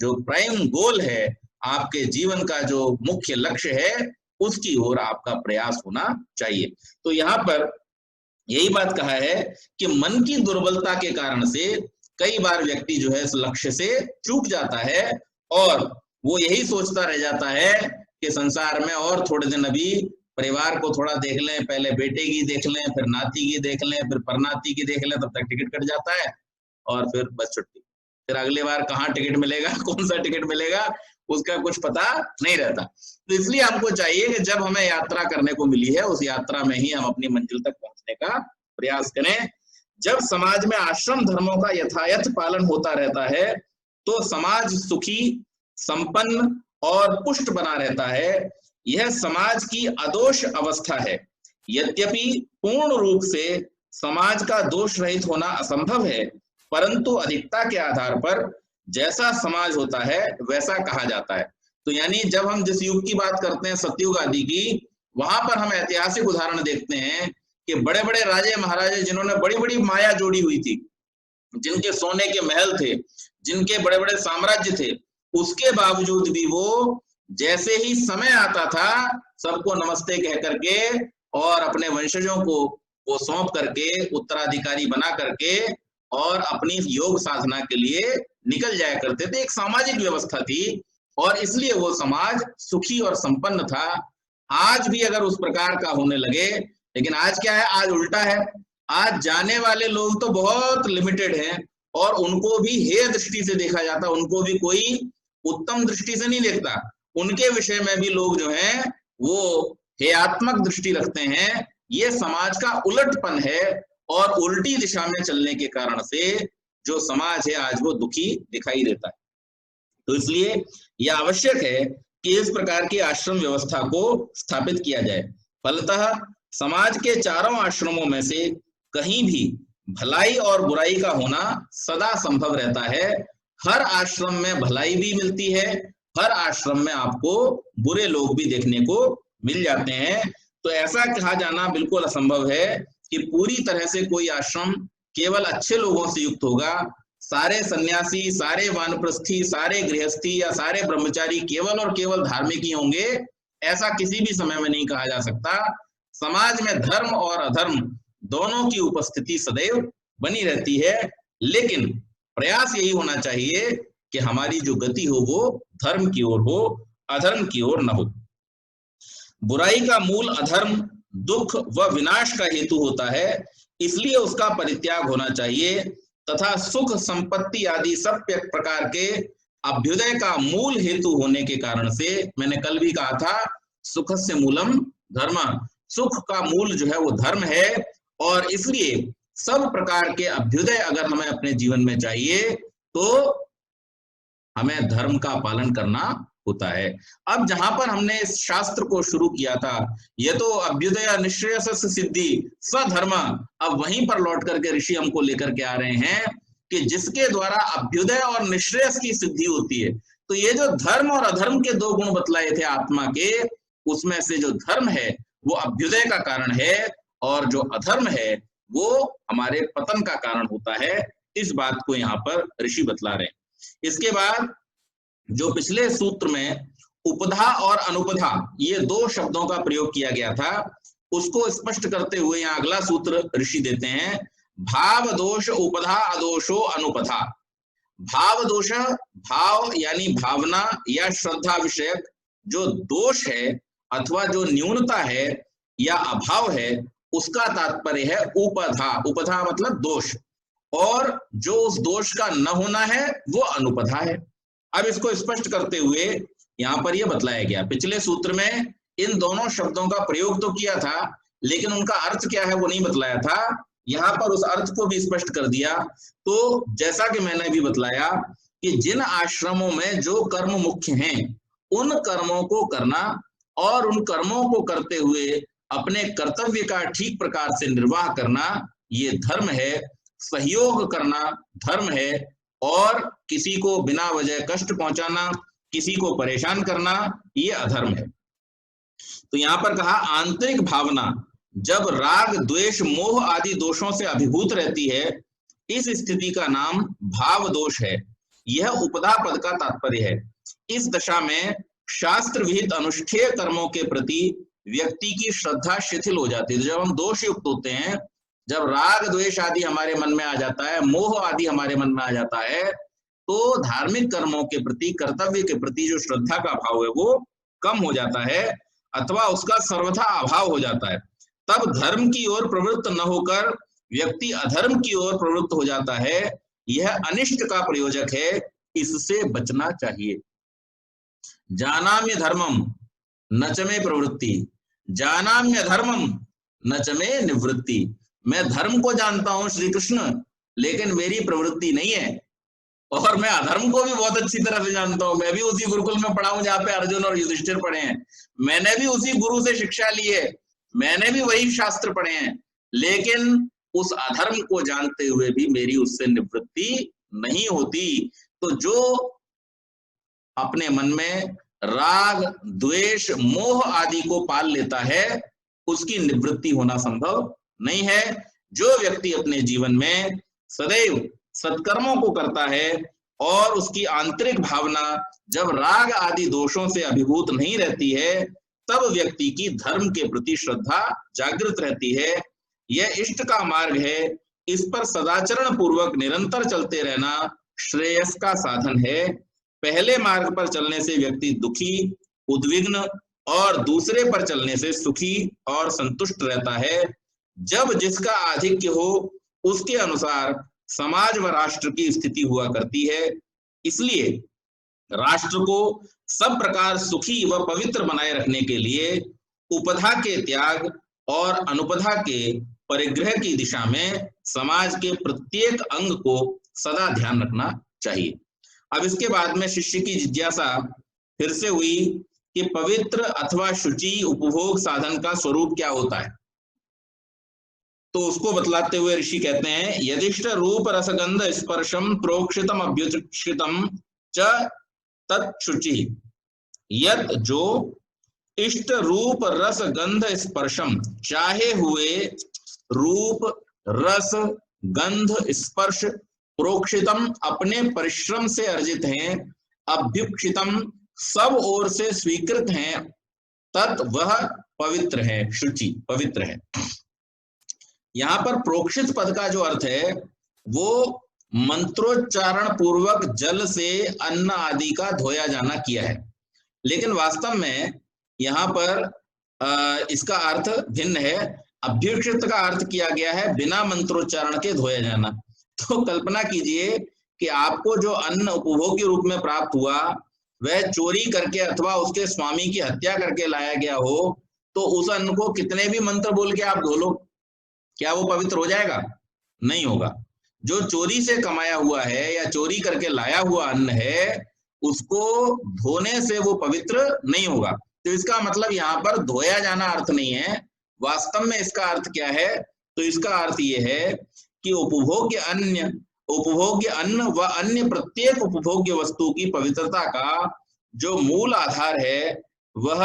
जो प्राइम गोल है, आपके जीवन का जो मुख्य लक्ष्य है, उसकी ओर आपका प्रयास होना चाहिए। तो यहाँ पर यही बात कहा है कि मन की दुर्बलता के कारण से कई बार व्यक्ति जो है इस लक्ष्य से चूक जाता है और वो यही सोचता रह जाता है कि संसार में और थोड़े दिन अभी परिवार को थोड़ा देख लें, पहले बेटे की देख लें, फिर नाती की देख लें, फिर परनाती की देख लें, तब तक टिकट कट जाता है और फिर बस छुट्टी। फिर अगली बार कहाँ टिकट मिलेगा, कौन सा टिकट मिलेगा, उसका कुछ पता नहीं रहता। तो इसलिए हमको चाहिए कि जब हमें यात्रा करने को मिली है उस यात्रा में ही हम अपनी मंजिल तक पहुंचने का प्रयास करें। जब समाज में आश्रम धर्मों का यथायथ पालन होता रहता है तो समाज सुखी, संपन्न और पुष्ट बना रहता है। यह समाज की अदोष अवस्था है। यद्यपि पूर्ण रूप से समाज का दोष रहित होना असंभव है, परंतु अधिकता के आधार पर जैसा समाज होता है वैसा कहा जाता है। तो यानी जब हम जिस युग की बात करते हैं सतयुग आदि की, वहां पर हम ऐतिहासिक उदाहरण देखते हैं कि बड़े बड़े राजे महाराजे जिन्होंने बड़ी बड़ी माया जोड़ी हुई थी, जिनके सोने के महल थे, जिनके बड़े बड़े साम्राज्य थे, उसके बावजूद भी वो जैसे ही समय आता था सबको नमस्ते कह करके और अपने वंशजों को वो सौंप करके उत्तराधिकारी बना करके और अपनी योग साधना के लिए निकल जाया करते थे। एक सामाजिक व्यवस्था थी और इसलिए वो समाज सुखी और संपन्न था। आज भी अगर उस प्रकार का होने लगे, लेकिन आज क्या है, आज उल्टा है। आज जाने वाले लोग तो बहुत लिमिटेड हैं और उनको भी हेय दृष्टि से देखा जाता, उनको भी कोई उत्तम दृष्टि से नहीं देखता। उनके विषय में भी लोग जो हैं वो हेयात्मक दृष्टि रखते हैं। ये समाज का उलटपन है और उल्टी दिशा में चलने के कारण से जो समाज है आज वो दुखी दिखाई देता है। तो इसलिए यह आवश्यक है कि इस प्रकार की आश्रम व्यवस्था को स्थापित किया जाए। फलतः समाज के चारों आश्रमों में से कहीं भी भलाई और बुराई का होना सदा संभव रहता है। हर आश्रम में भलाई भी मिलती है, हर आश्रम में आपको बुरे लोग भी देखने को मिल जाते हैं। तो ऐसा कहा जाना बिल्कुल असंभव है कि पूरी तरह से कोई आश्रम केवल अच्छे लोगों से युक्त होगा। सारे सन्यासी, सारे वानप्रस्थी, सारे गृहस्थी या सारे ब्रह्मचारी केवल और केवल धार्मिक ही होंगे, ऐसा किसी भी समय में नहीं कहा जा सकता। समाज में धर्म और अधर्म दोनों की उपस्थिति सदैव बनी रहती है, लेकिन प्रयास यही होना चाहिए कि हमारी जो गति हो वो धर्म की ओर हो, अधर्म की ओर न हो। बुराई का मूल अधर्म, दुख व विनाश का हेतु होता है, इसलिए उसका परित्याग होना चाहिए तथा सुख, संपत्ति आदि सब प्रकार के अभ्युदय का मूल हेतु होने के कारण से, मैंने कल भी कहा था, सुखस्य मूलम धर्म, सुख का मूल जो है वो धर्म है। और इसलिए सब प्रकार के अभ्युदय अगर हमें अपने जीवन में चाहिए तो हमें धर्म का पालन करना होता है। अब जहां पर हमने इस शास्त्र को शुरू किया था, ये तो अभ्युदय निश्रेयस सिद्धि स्वधर्म, अब वहीं पर लौट करके ऋषि हमको लेकर के आ रहे हैं कि जिसके द्वारा अभ्युदय और निश्रेयस की सिद्धि होती है। तो ये जो धर्म और अधर्म के दो गुण बतलाए थे आत्मा के, उसमें से जो धर्म है वो अभ्युदय का कारण है और जो अधर्म है वो हमारे पतन का कारण होता है। इस बात को यहाँ पर ऋषि बतला रहे हैं। इसके बाद जो पिछले सूत्र में उपधा और अनुपधा ये दो शब्दों का प्रयोग किया गया था, उसको स्पष्ट करते हुए यहाँ अगला सूत्र ऋषि देते हैं, भाव दोष उपधा अदोषो अनुपधा। भाव दोष, भाव यानी भावना या श्रद्धा विषयक जो दोष है अथवा जो न्यूनता है या अभाव है, उसका तात्पर्य है उपधा। उपधा मतलब दोष, और जो उस दोष का न होना है वो अनुपधा है। अब इसको स्पष्ट करते हुए यहां पर यह बतलाया गया, पिछले सूत्र में इन दोनों शब्दों का प्रयोग तो किया था लेकिन उनका अर्थ क्या है वो नहीं बतलाया था, यहां पर उस अर्थ को भी स्पष्ट कर दिया। तो जैसा कि मैंने भी बतलाया कि जिन आश्रमों में जो कर्म मुख्य हैं उन कर्मों को करना और उन कर्मों को करते हुए अपने कर्तव्य का ठीक प्रकार से निर्वाह करना, ये धर्म है। सहयोग करना धर्म है, और किसी को बिना वजह कष्ट पहुंचाना, किसी को परेशान करना, ये अधर्म है। तो यहां पर कहा आंतरिक भावना जब राग द्वेष मोह आदि दोषों से अभिभूत रहती है, इस स्थिति का नाम भाव दोष है। यह उपधा पद का तात्पर्य है। इस दशा में शास्त्र विहित अनुष्ठेय कर्मों के प्रति व्यक्ति की श्रद्धा शिथिल हो जाती है। जब हम दोष युक्त होते हैं, जब राग द्वेष आदि हमारे मन में आ जाता है, मोह आदि हमारे मन में आ जाता है, तो धार्मिक कर्मों के प्रति, कर्तव्य के प्रति जो श्रद्धा का भाव है वो कम हो जाता है अथवा उसका सर्वथा अभाव हो जाता है। तब धर्म की ओर प्रवृत्त न होकर व्यक्ति अधर्म की ओर प्रवृत्त हो जाता है। यह अनिष्ट का प्रयोजक है, इससे बचना चाहिए। जानाम्य धर्मम न च मे प्रवृत्ति, जानाम्य धर्मम न च मे निवृत्ति। मैं धर्म को जानता हूं श्री कृष्ण, लेकिन मेरी प्रवृत्ति नहीं है। और मैं अधर्म को भी बहुत अच्छी तरह से जानता हूं। मैं भी उसी गुरुकुल में पढ़ा हूं जहां पे अर्जुन और युधिष्ठिर पढ़े हैं। मैंने भी उसी गुरु से शिक्षा ली है, मैंने भी वही शास्त्र पढ़े हैं, लेकिन उस अधर्म को जानते हुए भी मेरी उससे निवृत्ति नहीं होती। तो जो अपने मन में राग द्वेष मोह आदि को पाल लेता है, उसकी निवृत्ति होना संभव नहीं है। जो व्यक्ति अपने जीवन में सदैव सत्कर्मों को करता है और उसकी आंतरिक भावना जब राग आदि दोषों से अभिभूत नहीं रहती है, तब व्यक्ति की धर्म के प्रति श्रद्धा जागृत रहती है। यह इष्ट का मार्ग है। इस पर सदाचरण पूर्वक निरंतर चलते रहना श्रेयस का साधन है। पहले मार्ग पर चलने से व्यक्ति दुखी, उद्विग्न, और दूसरे पर चलने से सुखी और संतुष्ट रहता है। जब जिसका आधिक्य हो उसके अनुसार समाज व राष्ट्र की स्थिति हुआ करती है। इसलिए राष्ट्र को सब प्रकार सुखी व पवित्र बनाए रखने के लिए उपधा के त्याग और अनुपधा के परिग्रह की दिशा में समाज के प्रत्येक अंग को सदा ध्यान रखना चाहिए। अब इसके बाद में शिष्य की जिज्ञासा फिर से हुई कि पवित्र अथवा शुचि उपभोग साधन का स्वरूप क्या होता है। तो उसको बतलाते हुए ऋषि कहते हैं, यदिष्ट रूप रसगंध स्पर्शम प्रोक्षितम अभ्युक्षितम च तत्शुचि। यत जो इष्ट रूप रस गंध स्पर्शम, चाहे हुए रूप रस गंध स्पर्श प्रोक्षितम अपने परिश्रम से अर्जित हैं, अभ्युक्षितम सब ओर से स्वीकृत हैं, तत् वह पवित्र है, शुचि पवित्र है। यहां पर प्रोक्षित पद का जो अर्थ है वो मंत्रोच्चारण पूर्वक जल से अन्न आदि का धोया जाना किया है, लेकिन वास्तव में यहाँ पर इसका अर्थ भिन्न है। अभ्युक्षित का अर्थ किया गया है बिना मंत्रोच्चारण के धोया जाना। तो कल्पना कीजिए कि आपको जो अन्न उपभोग के रूप में प्राप्त हुआ वह चोरी करके अथवा उसके स्वामी की हत्या करके लाया गया हो, तो उस अन्न को कितने भी मंत्र बोल के आप धो लो, क्या वो पवित्र हो जाएगा? नहीं होगा। जो चोरी से कमाया हुआ है या चोरी करके लाया हुआ अन्न है उसको धोने से वो पवित्र नहीं होगा। तो इसका मतलब यहाँ पर धोया जाना अर्थ नहीं है, वास्तव में इसका अर्थ क्या है? तो इसका अर्थ ये है कि उपभोग्य अन्न व अन्य प्रत्येक उपभोग्य वस्तु की पवित्रता का जो मूल आधार है वह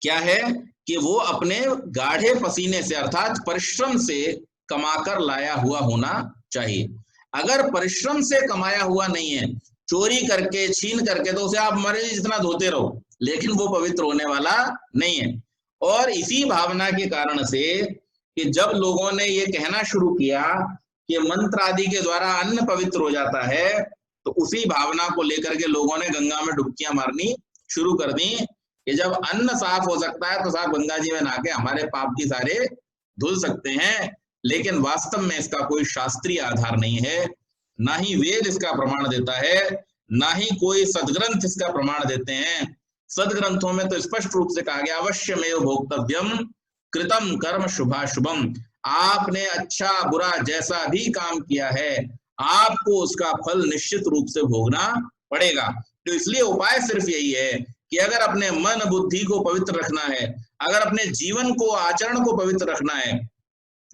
क्या है कि वो अपने गाढ़े पसीने से अर्थात परिश्रम से कमाकर लाया हुआ होना चाहिए। अगर परिश्रम से कमाया हुआ नहीं है, चोरी करके छीन करके, तो उसे आप मर्जी जितना धोते रहो, लेकिन वो पवित्र होने वाला नहीं है। और इसी भावना के कारण से कि जब लोगों ने ये कहना शुरू किया कि मंत्र आदि के द्वारा अन्न पवित्र हो जाता है, तो उसी भावना को लेकर के लोगों ने गंगा में डुबकियां मारनी शुरू कर दी कि जब अन्न साफ हो सकता है तो साफ गंगा जी में नहा के हमारे पाप भी सारे धुल सकते हैं। लेकिन वास्तव में इसका कोई शास्त्रीय आधार नहीं है, ना ही वेद इसका प्रमाण देता है, ना ही कोई सदग्रंथ इसका प्रमाण देते हैं। सदग्रंथों में तो स्पष्ट रूप से कहा गया अवश्यमेव भोक्तव्यम कृतम कर्म शुभाशुभम। आपने अच्छा बुरा जैसा भी काम किया है, आपको उसका फल निश्चित रूप से भोगना पड़ेगा। तो इसलिए उपाय सिर्फ यही है कि अगर अपने मन बुद्धि को पवित्र रखना है, अगर अपने जीवन को आचरण को पवित्र रखना है,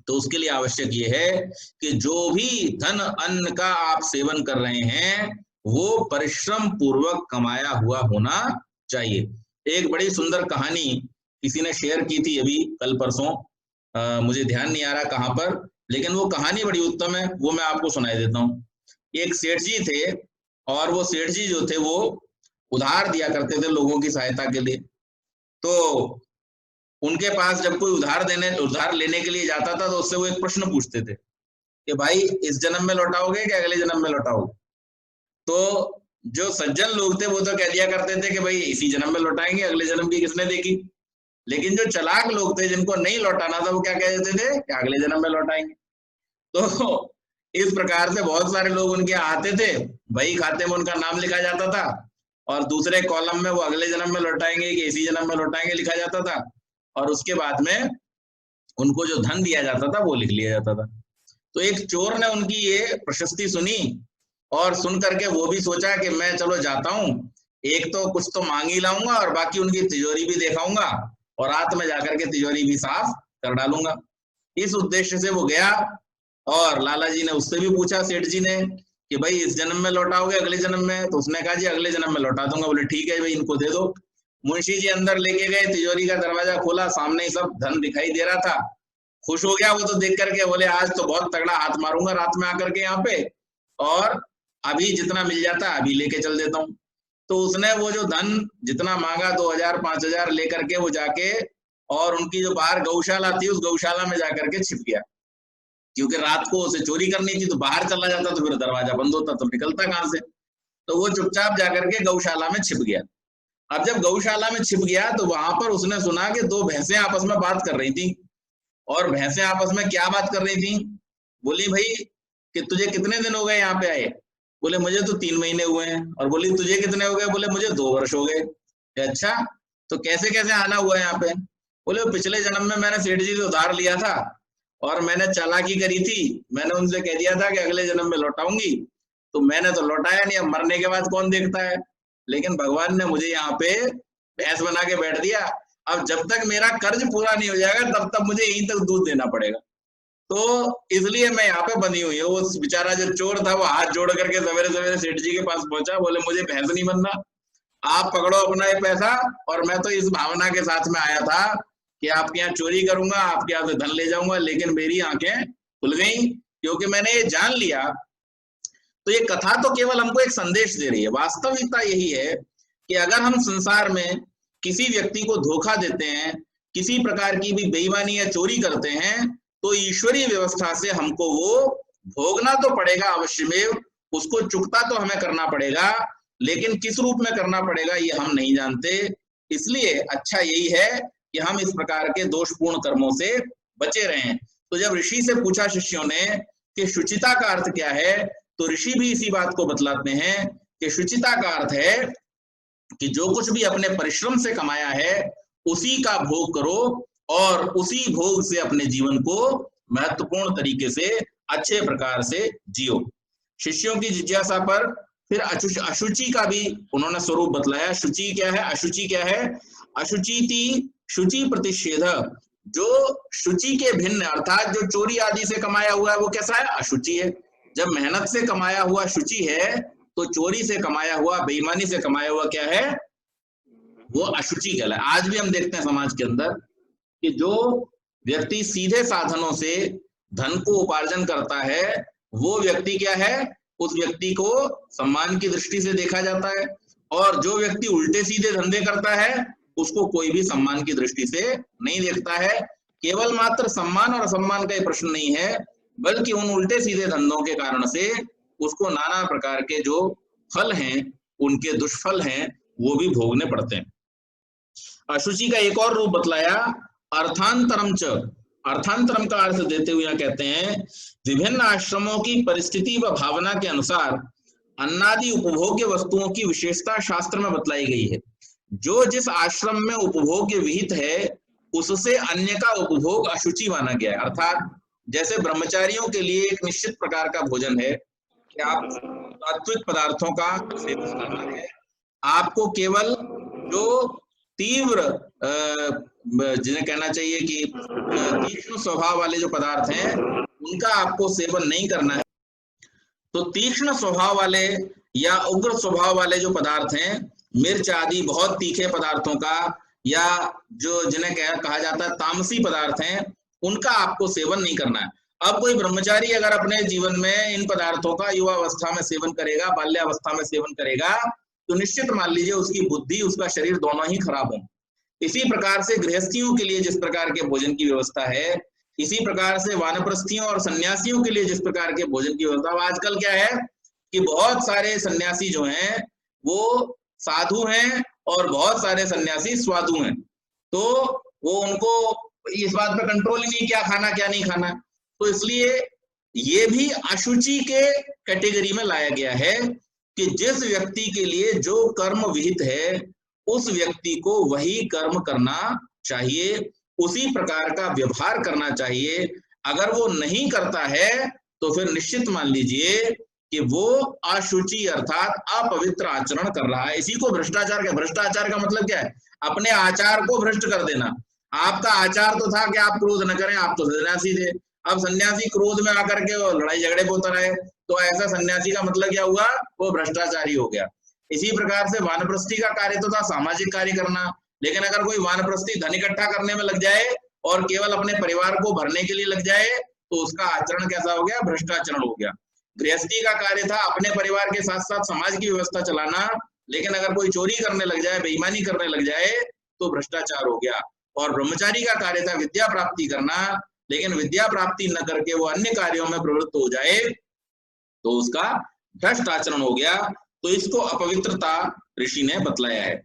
तो उसके लिए आवश्यक ये है कि जो भी धन अन्न का आप सेवन कर रहे हैं वो परिश्रम पूर्वक कमाया हुआ होना चाहिए। एक बड़ी सुंदर कहानी किसी ने शेयर की थी अभी कल परसों, मुझे ध्यान नहीं आ रहा कहाँ पर, लेकिन वो कहानी बड़ी उत्तम है, वो मैं आपको सुनाई देता हूँ। एक सेठ जी थे और वो सेठ जी जो थे वो उधार दिया करते थे लोगों की सहायता के लिए। तो उनके पास जब कोई उधार लेने के लिए जाता था तो उससे वो एक प्रश्न पूछते थे कि भाई इस जन्म में लौटाओगे कि अगले जन्म में लौटाओगे? तो जो सज्जन लोग थे वो तो कह दिया करते थे कि भाई इसी जन्म में लौटाएंगे, अगले जन्म की किसने देखी। लेकिन जो चालाक लोग थे जिनको नहीं लौटाना था वो क्या कह देते थे कि अगले जन्म में लौटाएंगे। तो इस प्रकार से बहुत सारे लोग उनके आते थे, वही खाते में उनका नाम लिखा जाता था और दूसरे कॉलम में वो अगले जन्म में लौटाएंगे कि इसी जन्म में लौटाएंगे लिखा जाता था, और उसके बाद में उनको जो धन दिया जाता था वो लिख लिया जाता था। तो एक चोर ने उनकी ये प्रशस्ति सुनी और सुन करके वो भी सोचा कि मैं चलो जाता हूँ, एक तो कुछ तो मांग ही लाऊंगा और बाकी उनकी तिजोरी भी देखाऊंगा और रात में जाकर के तिजोरी भी साफ कर डालूंगा। इस उद्देश्य से वो गया और लाला जी ने उससे भी पूछा, सेठ जी ने, कि भाई इस जन्म में लौटाओगे अगले जन्म में? तो उसने कहा जी अगले जन्म में लौटा दूंगा। बोले ठीक है भाई इनको दे दो। मुंशी जी अंदर लेके गए, तिजोरी का दरवाजा खोला, सामने ही सब धन दिखाई दे रहा था। खुश हो गया वो तो देख करके, बोले आज तो बहुत तगड़ा हाथ मारूंगा रात में आकर के यहाँ पे, और अभी जितना मिल जाता है अभी लेके चल देता हूँ। तो उसने वो जो धन जितना मांगा 2000 5000 लेकर के वो जाके और उनकी जो बाहर गौशाला थी उस गौशाला में जाकर के छिप गया, क्योंकि रात को उसे चोरी करनी थी तो बाहर चला जाता तो फिर दरवाजा बंद होता तो निकलता कहां से। तो वो चुपचाप जाकर के गौशाला में छिप गया। अब जब गौशाला में छिप गया तो वहां पर उसने सुना कि दो भैंसें आपस में बात कर रही थी। और भैंसें आपस में क्या बात कर रही थी? बोली भाई कि तुझे कितने दिन हो गए यहाँ पे आए? बोले मुझे तो 3 महीने हुए हैं। और बोली तुझे कितने हो गए? बोले मुझे 2 वर्ष हो गए। अच्छा तो कैसे कैसे आना हुआ है यहाँ पे? बोले पिछले जन्म में मैंने सेठ जी से उधार लिया था और मैंने चालाकी करी थी, मैंने उनसे कह दिया था कि अगले जन्म में लौटाऊंगी, तो मैंने तो लौटाया नहीं। अब मरने के बाद कौन देखता है, लेकिन भगवान ने मुझे यहाँ पे भैंस बना के बैठ दिया। अब जब तक मेरा कर्ज पूरा नहीं हो जाएगा तब तक मुझे यहीं तक दूध देना पड़ेगा, तो इसलिए मैं यहाँ पे बनी हुई हूँ। वो बेचारा जो चोर था वो हाथ जोड़ करके सवेरे सवेरे सेठ जी के पास पहुंचा, बोले मुझे भैंस नहीं बनना, आप पकड़ो अपना ये पैसा। और मैं तो इस भावना के साथ में आया था कि आपके यहाँ चोरी करूंगा, आपके यहाँ से धन ले जाऊंगा, लेकिन मेरी आंखें खुल गई क्योंकि मैंने ये जान लिया। तो ये कथा तो केवल हमको एक संदेश दे रही है, वास्तविकता यही है कि अगर हम संसार में किसी व्यक्ति को धोखा देते हैं, किसी प्रकार की भी बेईमानी या चोरी करते हैं, तो ईश्वरीय व्यवस्था से हमको वो भोगना तो पड़ेगा अवश्य में, उसको चुकता तो हमें करना पड़ेगा, लेकिन किस रूप में करना पड़ेगा ये हम नहीं जानते। इसलिए अच्छा यही है कि हम इस प्रकार के दोषपूर्ण कर्मों से बचे रहें। तो जब ऋषि से पूछा शिष्यों ने कि शुचिता का अर्थ क्या है, तो ऋषि भी इसी बात को बतलाते हैं कि शुचिता का अर्थ है कि जो कुछ भी अपने परिश्रम से कमाया है उसी का भोग करो और उसी भोग से अपने जीवन को महत्वपूर्ण तरीके से अच्छे प्रकार से जियो। शिष्यों की जिज्ञासा पर फिर अशुचि का भी उन्होंने स्वरूप बतलाया। शुचि क्या है, अशुचि क्या है? अशुचिति शुचि प्रतिषेध, जो शुचि के भिन्न अर्थात जो चोरी आदि से कमाया हुआ है वो कैसा है? अशुचि है। जब मेहनत से कमाया हुआ शुचि है तो चोरी से कमाया हुआ, बेईमानी से कमाया हुआ क्या है? वो अशुचि कहलाए। आज भी हम देखते हैं समाज के अंदर कि जो व्यक्ति सीधे साधनों से धन को उपार्जन करता है वो व्यक्ति क्या है? उस व्यक्ति को सम्मान की दृष्टि से देखा जाता है, और जो व्यक्ति उल्टे सीधे धंधे करता है उसको कोई भी सम्मान की दृष्टि से नहीं देखता है। केवल मात्र सम्मान और असम्मान का ही प्रश्न नहीं है, बल्कि उन उल्टे सीधे धंधों के कारण से उसको नाना प्रकार के जो फल हैं, उनके दुष्फल हैं, वो भी भोगने पड़ते हैं। अशुचि का एक और रूप बतलाया, अर्थांतरम च। अर्थांतरम का अर्थ देते हुए यहाँ कहते हैं, विभिन्न आश्रमों की परिस्थिति व भावना के अनुसार अन्नादि उपभोग्य वस्तुओं की विशेषता शास्त्र में बतलाई गई है। जो जिस आश्रम में उपभोग्य विहित है उससे अन्य का उपभोग अशुचि माना गया है। अर्थात जैसे ब्रह्मचारियों के लिए एक निश्चित प्रकार का भोजन है कि आप सात्विक पदार्थों का सेवन करना है, आपको केवल जो तीव्र जिन्हें कहना चाहिए कि तीक्ष्ण स्वभाव वाले जो पदार्थ हैं उनका आपको सेवन नहीं करना है। तो तीक्ष्ण स्वभाव वाले या उग्र स्वभाव वाले जो पदार्थ हैं, मिर्च आदि बहुत तीखे पदार्थों का, या जो जिन्हें कहा जाता है तामसी पदार्थ हैं, उनका आपको सेवन नहीं करना है। अब कोई ब्रह्मचारी अगर अपने जीवन में इन पदार्थों का युवावस्था में सेवन करेगा, बाल्यावस्था में सेवन करेगा, तो निश्चित मान लीजिए उसकी बुद्धि, उसका शरीर दोनों ही खराब हों। इसी प्रकार से गृहस्थियों के लिए जिस प्रकार के भोजन की व्यवस्था है, इसी प्रकार से वानप्रस्थियों और सन्यासियों के लिए जिस प्रकार के भोजन की व्यवस्था। आजकल क्या है कि बहुत सारे सन्यासी जो हैं वो साधु हैं और बहुत सारे सन्यासी स्वादु हैं, तो वो उनको इस बात पे कंट्रोल ही नहीं क्या खाना क्या नहीं खाना। तो इसलिए ये भी अशुचि के कैटेगरी में लाया गया है कि जिस व्यक्ति के लिए जो कर्म विहित है उस व्यक्ति को वही कर्म करना चाहिए, उसी प्रकार का व्यवहार करना चाहिए। अगर वो नहीं करता है तो फिर निश्चित मान लीजिए कि वो अशुचि अर्थात अपवित्र आचरण कर रहा है। इसी को भ्रष्टाचार का, भ्रष्टाचार का मतलब क्या है? अपने आचार को भ्रष्ट कर देना। आपका आचार तो था कि आप क्रोध न करें, आप तो सन्यासी थे। अब सन्यासी क्रोध में आकर के लड़ाई झगड़े को उतर आए, तो ऐसा सन्यासी का मतलब क्या हुआ? वो भ्रष्टाचारी हो गया। इसी प्रकार से वानप्रस्थी का कार्य तो था सामाजिक कार्य करना, लेकिन अगर कोई वानप्रस्थी धन इकट्ठा करने में लग जाए और केवल अपने परिवार को भरने के लिए लग जाए तो उसका आचरण कैसा हो गया? भ्रष्टाचरण हो गया। गृहस्थी का कार्य था अपने परिवार के साथ साथ समाज की व्यवस्था चलाना, लेकिन अगर कोई चोरी करने लग जाए, बेईमानी करने लग जाए तो भ्रष्टाचार हो गया। और ब्रह्मचारी का कार्य था विद्या प्राप्ति करना, लेकिन विद्या प्राप्ति न करके वो अन्य कार्यों में प्रवृत्त हो जाए तो उसका भ्रष्ट आचरण हो गया। तो इसको अपवित्रता ऋषि ने बतलाया है।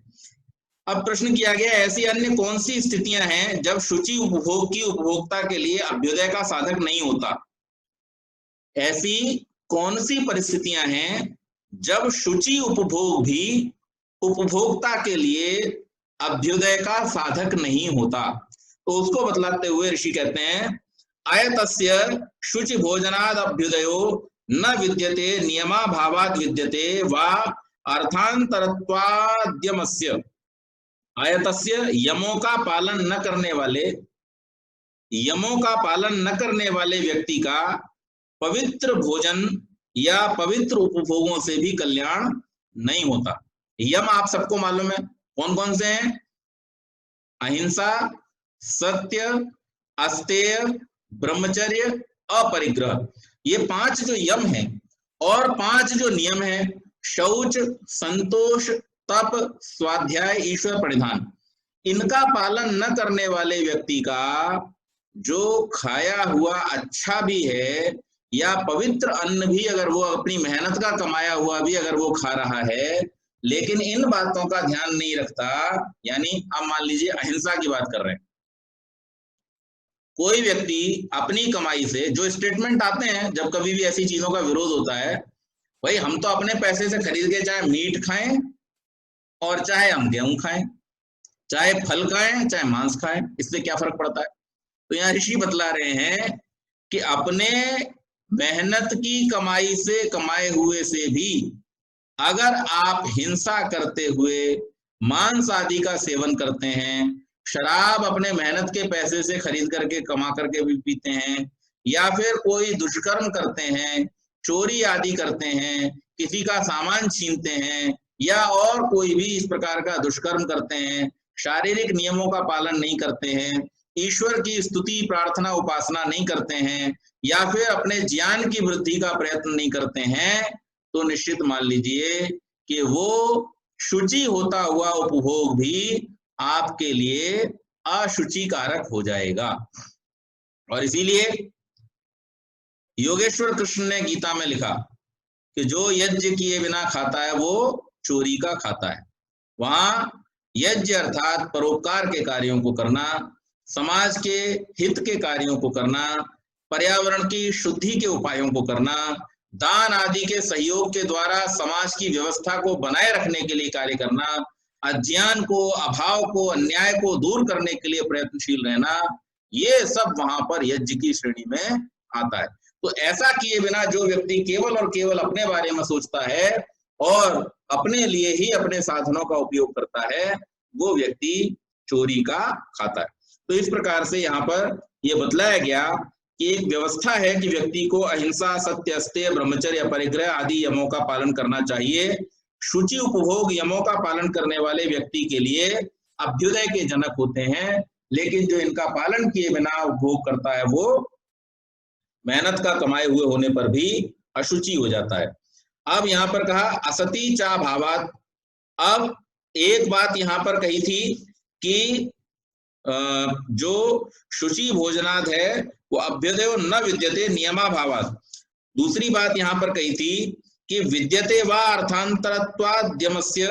अब प्रश्न किया गया, ऐसी अन्य कौन सी स्थितियां हैं जब शुचि उपभोग की उपभोक्ता के लिए अभ्युदय का साधक नहीं होता? ऐसी कौन सी परिस्थितियां हैं जब शुचि उपभोग भी उपभोक्ता के लिए अभ्युदय का साधक नहीं होता? तो उसको बतलाते हुए ऋषि कहते हैं, आयतस्य शुचि भोजनाद अभ्युदयो न विद्यते नियमाभावाद विद्यते वा अर्थांतरत्वाद्यमस्य। आयतस्य यमों का पालन न करने वाले, यमों का पालन न करने वाले व्यक्ति का पवित्र भोजन या पवित्र उपभोगों से भी कल्याण नहीं होता। यम आप सबको मालूम है कौन कौन से हैं? अहिंसा, सत्य, अस्तेय, ब्रह्मचर्य, अपरिग्रह। ये 5 जो यम हैं और 5 जो नियम हैं, शौच, संतोष, तप, स्वाध्याय, ईश्वर परिधान, इनका पालन न करने वाले व्यक्ति का जो खाया हुआ अच्छा भी है या पवित्र अन्न भी अगर वो अपनी मेहनत का कमाया हुआ भी अगर वो खा रहा है, लेकिन इन बातों का ध्यान नहीं रखता, यानी अब मान लीजिए अहिंसा की बात कर रहे हैं, कोई व्यक्ति अपनी कमाई से, जो स्टेटमेंट आते हैं जब कभी भी ऐसी चीजों का विरोध होता है, भाई हम तो अपने पैसे से खरीद के चाहे मीट खाएं और चाहे हम गेहूं खाएं, चाहे फल खाएं चाहे मांस खाएं, इससे क्या फर्क पड़ता है? तो यहाँ ऋषि बतला रहे हैं कि अपने मेहनत की कमाई से कमाए हुए से भी अगर आप हिंसा करते हुए मांस आदि का सेवन करते हैं, शराब अपने मेहनत के पैसे से खरीद करके कमा करके भी पीते हैं, या फिर कोई दुष्कर्म करते हैं, चोरी आदि करते हैं, किसी का सामान छीनते हैं, या और कोई भी इस प्रकार का दुष्कर्म करते हैं, शारीरिक नियमों का पालन नहीं करते हैं, ईश्वर की स्तुति प्रार्थना उपासना नहीं करते हैं, या फिर अपने ज्ञान की वृद्धि का प्रयत्न नहीं करते हैं, तो निश्चित मान लीजिए कि वो शुचि होता हुआ उपभोग भी आपके लिए अशुचि कारक हो जाएगा। और इसीलिए योगेश्वर कृष्ण ने गीता में लिखा कि जो यज्ञ किए बिना खाता है वो चोरी का खाता है। वहां यज्ञ अर्थात परोपकार के कार्यों को करना, समाज के हित के कार्यों को करना, पर्यावरण की शुद्धि के उपायों को करना, दान आदि के सहयोग के द्वारा समाज की व्यवस्था को बनाए रखने के लिए कार्य करना, अज्ञान को, अभाव को, अन्याय को दूर करने के लिए प्रयत्नशील रहना, ये सब वहां पर यज्ञ की श्रेणी में आता है। तो ऐसा किए बिना जो व्यक्ति केवल और केवल अपने बारे में सोचता है और अपने लिए ही अपने साधनों का उपयोग करता है, वो व्यक्ति चोरी का खाता है। तो इस प्रकार से यहाँ पर यह बतलाया गया कि एक व्यवस्था है कि व्यक्ति को अहिंसा, सत्य, अस्तेय, ब्रह्मचर्य, परिग्रह आदि यमों का पालन करना चाहिए। शुचि उपभोग यमों का पालन करने वाले व्यक्ति के लिए अभ्युदय के जनक होते हैं, लेकिन जो इनका पालन किए बिना उपभोग करता है वो मेहनत का कमाए हुए होने पर भी अशुचि हो जाता है। अब यहाँ पर कहा असती चा भावात। अब एक बात यहाँ पर कही थी कि जो शुचि भोजनाद है वो अभ्युदय न विद्यते नियमाभावात। दूसरी बात यहाँ पर कही थी कि विद्यते वा अर्थांतरत्वाद्यमस्य,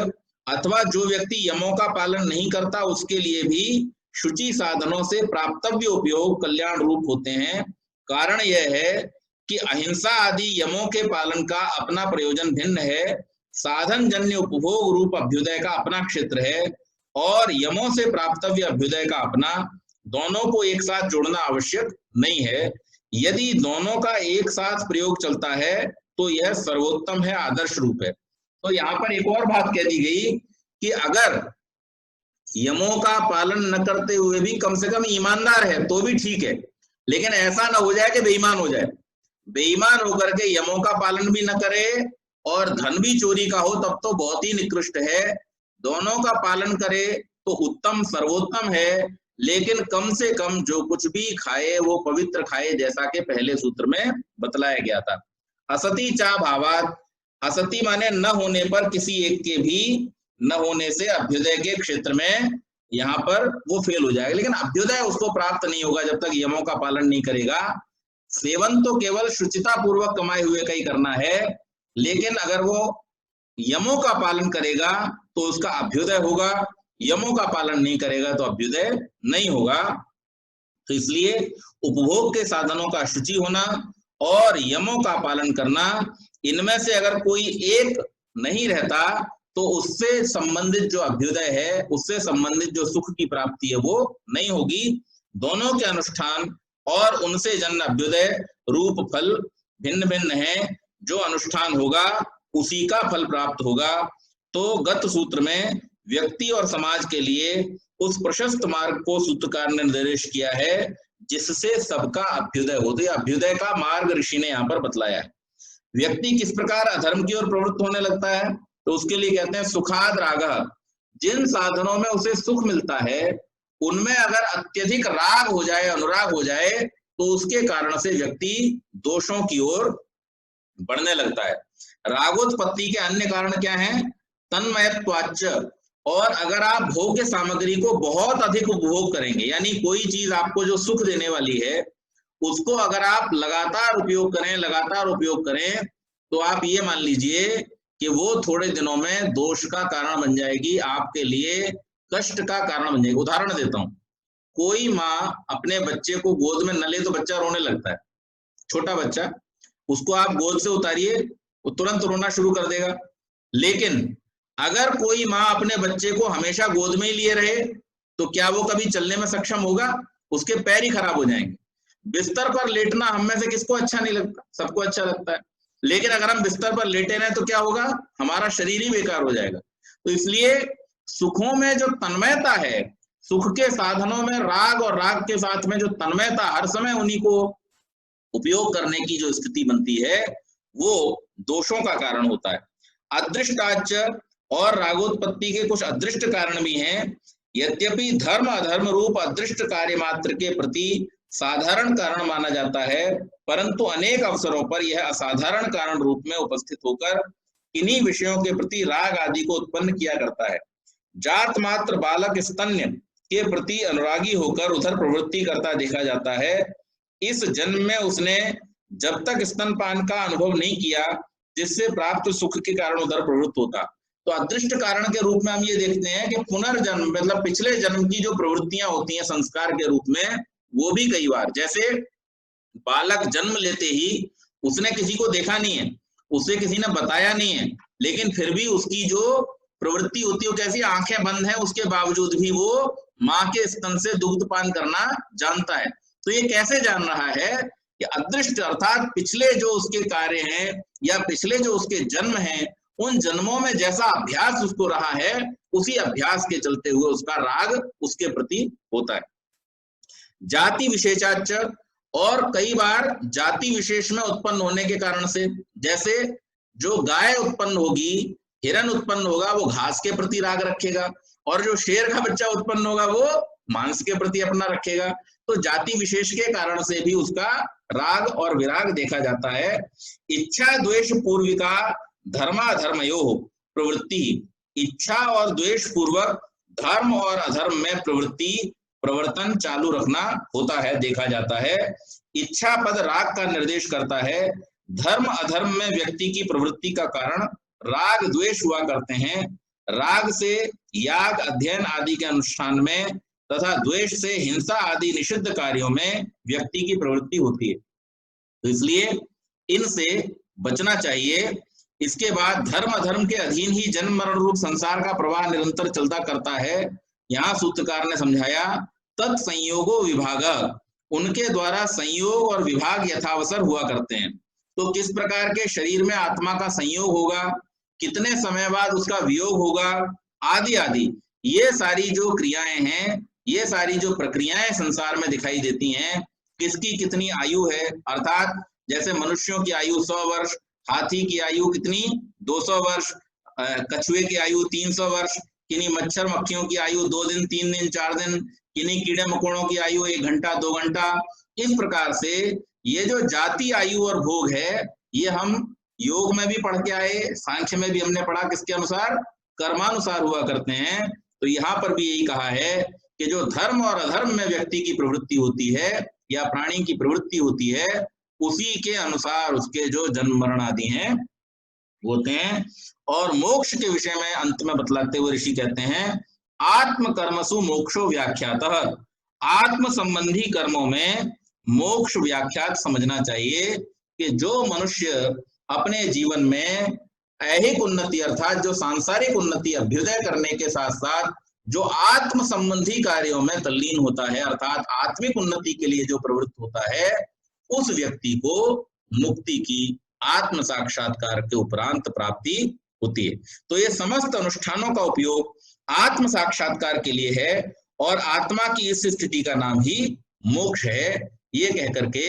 अथवा जो व्यक्ति यमों का पालन नहीं करता उसके लिए भी शुचि साधनों से प्राप्तव्य उपयोग कल्याण रूप होते हैं। कारण यह है कि अहिंसा आदि यमों के पालन का अपना प्रयोजन भिन्न है, साधन जन्य उपभोग रूप अभ्युदय का अपना क्षेत्र है, और यमों से प्राप्तव्य अभ्युदय का अपना। दोनों को एक साथ जोड़ना आवश्यक नहीं है। यदि दोनों का एक साथ प्रयोग चलता है तो यह सर्वोत्तम है, आदर्श रूप है। तो यहाँ पर एक और बात कह दी गई कि अगर यमों का पालन न करते हुए भी कम से कम ईमानदार है तो भी ठीक है, लेकिन ऐसा ना हो जाए कि बेईमान हो जाए। बेईमान होकर के यमों का पालन भी न करे और धन भी चोरी का हो, तब तो बहुत ही निकृष्ट है। दोनों का पालन करे तो उत्तम, सर्वोत्तम है, लेकिन कम से कम जो कुछ भी खाए वो पवित्र खाए, जैसा कि पहले सूत्र में बतलाया गया था। असती चा भावात, असती माने न होने पर, किसी एक के भी न होने से अभ्युदय के क्षेत्र में यहाँ पर वो फेल हो जाएगा, लेकिन अभ्युदय उसको प्राप्त नहीं होगा जब तक यमों का पालन नहीं करेगा। सेवन तो केवल शुचिता पूर्वक कमाए हुए का ही करना है, लेकिन अगर वो यमों का पालन करेगा तो उसका अभ्युदय होगा, यमों का पालन नहीं करेगा तो अभ्युदय नहीं होगा। तो इसलिए उपभोग के साधनों का शुचि होना और यमों का पालन करना, इनमें से अगर कोई एक नहीं रहता तो उससे संबंधित जो अभ्युदय है, उससे संबंधित जो सुख की प्राप्ति है वो नहीं होगी। दोनों के अनुष्ठान और उनसे जन्म अभ्युदय रूप फल भिन्न भिन्न है। जो अनुष्ठान होगा उसी का फल प्राप्त होगा। तो गत सूत्र में व्यक्ति और समाज के लिए उस प्रशस्त मार्ग को सूत्रकार ने निर्देश किया है जिससे सबका अभ्युदय होते। अभ्युदय का मार्ग ऋषि ने यहाँ पर बतलाया है। व्यक्ति किस प्रकार अधर्म की ओर प्रवृत्त होने लगता है तो उसके लिए कहते हैं सुखाद राग। जिन साधनों में उसे सुख मिलता है उनमें अगर अत्यधिक राग हो जाए, अनुराग हो जाए, तो उसके कारण से व्यक्ति दोषों की ओर बढ़ने लगता है। रागोत्पत्ति के अन्य कारण क्या है? तन्मयत्वाच्च। और अगर आप भोग्य सामग्री को बहुत अधिक उपभोग करेंगे, यानी कोई चीज आपको जो सुख देने वाली है उसको अगर आप लगातार उपयोग करें तो आप ये मान लीजिए कि वो थोड़े दिनों में दोष का कारण बन जाएगी, आपके लिए कष्ट का कारण बन जाएगी। उदाहरण देता हूं, कोई माँ अपने बच्चे को गोद में न ले तो बच्चा रोने लगता है। छोटा बच्चा, उसको आप गोद से उतारिए वो तुरंत रोना शुरू कर देगा। लेकिन अगर कोई माँ अपने बच्चे को हमेशा गोद में ही लिए रहे तो क्या वो कभी चलने में सक्षम होगा? उसके पैर ही खराब हो जाएंगे। बिस्तर पर लेटना हम में से किसको अच्छा नहीं लगता? सबको अच्छा लगता है। लेकिन अगर हम बिस्तर पर लेटे रहें तो क्या होगा, हमारा शरीर ही बेकार हो जाएगा। तो इसलिए सुखों में जो तन्मयता है, सुख के साधनों में राग और राग के साथ में जो तन्मयता, हर समय उन्हीं को उपयोग करने की जो स्थिति बनती है, वो दोषों का कारण होता है। अदृष्टाच, और रागोत्पत्ति के कुछ अदृष्ट कारण भी हैं। यद्यपि धर्म अधर्म रूप अदृष्ट कार्य मात्र के प्रति साधारण कारण माना जाता है, परंतु अनेक अवसरों पर यह असाधारण कारण रूप में उपस्थित होकर इन्हीं विषयों के प्रति राग आदि को उत्पन्न किया करता है। जात मात्र बालक स्तन्य के प्रति अनुरागी होकर उधर प्रवृत्ति करता देखा जाता है। इस जन्म में उसने जब तक स्तनपान का अनुभव नहीं किया, जिससे प्राप्त सुख के कारण उधर प्रवृत्त होता। तो अदृष्ट कारण के रूप में हम ये देखते हैं कि पुनर्जन्म मतलब पिछले जन्म की जो प्रवृत्तियां होती हैं संस्कार के रूप में, वो भी कई बार, जैसे बालक जन्म लेते ही उसने किसी को देखा नहीं है, उसे किसी ने बताया नहीं है, लेकिन फिर भी उसकी जो प्रवृत्ति होती है वो कैसी, आंखें बंद है उसके बावजूद भी वो माँ के स्तन से दुग्धपान करना जानता है। तो ये कैसे जान रहा है कि अदृष्ट अर्थात पिछले जो उसके कार्य हैं या पिछले जो उसके जन्म हैं, उन जन्मों में जैसा अभ्यास उसको रहा है, उसी अभ्यास के चलते हुए उसका राग उसके प्रति होता है। जाति विशेषाच, और कई बार जाति विशेष में उत्पन्न होने के कारण से, जैसे जो गाय उत्पन्न होगी, हिरण उत्पन्न होगा, वो घास के प्रति राग रखेगा, और जो शेर का बच्चा उत्पन्न होगा वो मांस के प्रति अपना रखेगा। तो जाति विशेष के कारण से भी उसका राग और विराग देखा जाता है। इच्छा द्वेष पूर्विका धर्माधर्मयो प्रवृत्ति, इच्छा और द्वेष पूर्वक धर्म और अधर्म में प्रवर्तन चालू रखना होता है, देखा जाता है। इच्छा पद राग का निर्देश करता है। धर्म अधर्म में व्यक्ति की प्रवृत्ति का कारण राग द्वेष हुआ करते हैं। राग से याग अध्ययन आदि के अनुष्ठान में तथा द्वेष से हिंसा आदि निषिद्ध कार्यों में व्यक्ति की प्रवृत्ति होती है। तो इसलिए इनसे बचना चाहिए। इसके बाद धर्म अधर्म के अधीन ही जन्म मरण रूप संसार का प्रवाह निरंतर चलता करता है। यहाँ सूत्रकार ने समझाया, तत्संयोगो विभाग, उनके द्वारा संयोग और विभाग यथावसर हुआ करते हैं। तो किस प्रकार के शरीर में आत्मा का संयोग होगा, कितने समय बाद उसका वियोग होगा, आदि आदि, ये सारी जो क्रियाएं हैं, ये सारी जो प्रक्रियाएं संसार में दिखाई देती हैं, किसकी कितनी आयु है, अर्थात जैसे मनुष्यों की आयु 100 वर्ष, हाथी की आयु कितनी 200 वर्ष, कछुए की आयु 300 वर्ष, किन्हीं मच्छर मक्खियों की आयु 2 दिन 3 दिन 4 दिन, किन्हीं कीड़े मकोड़ों की आयु 1 घंटा 2 घंटा। इस प्रकार से ये जो जाति आयु और भोग है, ये हम योग में भी पढ़ के आए, सांख्य में भी हमने पढ़ा, किसके अनुसार, कर्मानुसार हुआ करते हैं। तो यहाँ पर भी यही कहा है कि जो धर्म और अधर्म में व्यक्ति की प्रवृत्ति होती है या प्राणी की प्रवृत्ति होती है, उसी के अनुसार उसके जो जन्म मरण आदि हैं होते हैं। और मोक्ष के विषय में अंत में बतलाते हुए ऋषि कहते हैं, आत्म कर्मसु मोक्षो व्याख्यातः, आत्म संबंधी कर्मों में मोक्ष व्याख्यात समझना चाहिए कि जो मनुष्य अपने जीवन में ऐहिक उन्नति अर्थात जो सांसारिक उन्नति अभ्युदय करने के साथ साथ जो आत्म संबंधी कार्यों में तल्लीन होता है, अर्थात आत्मिक उन्नति के लिए जो प्रवृत्त होता है, उस व्यक्ति को मुक्ति की आत्म साक्षात्कार के उपरांत प्राप्ति होती है। तो ये समस्त अनुष्ठानों का उपयोग आत्म साक्षात्कार के लिए है और आत्मा की इस स्थिति का नाम ही मोक्ष है। ये कहकर के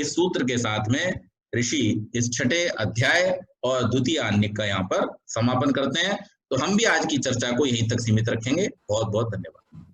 इस सूत्र के साथ में ऋषि इस 6ठे अध्याय और द्वितीय आन्निक का यहाँ पर समापन करते हैं। तो हम भी आज की चर्चा को यहीं तक सीमित रखेंगे। बहुत बहुत धन्यवाद।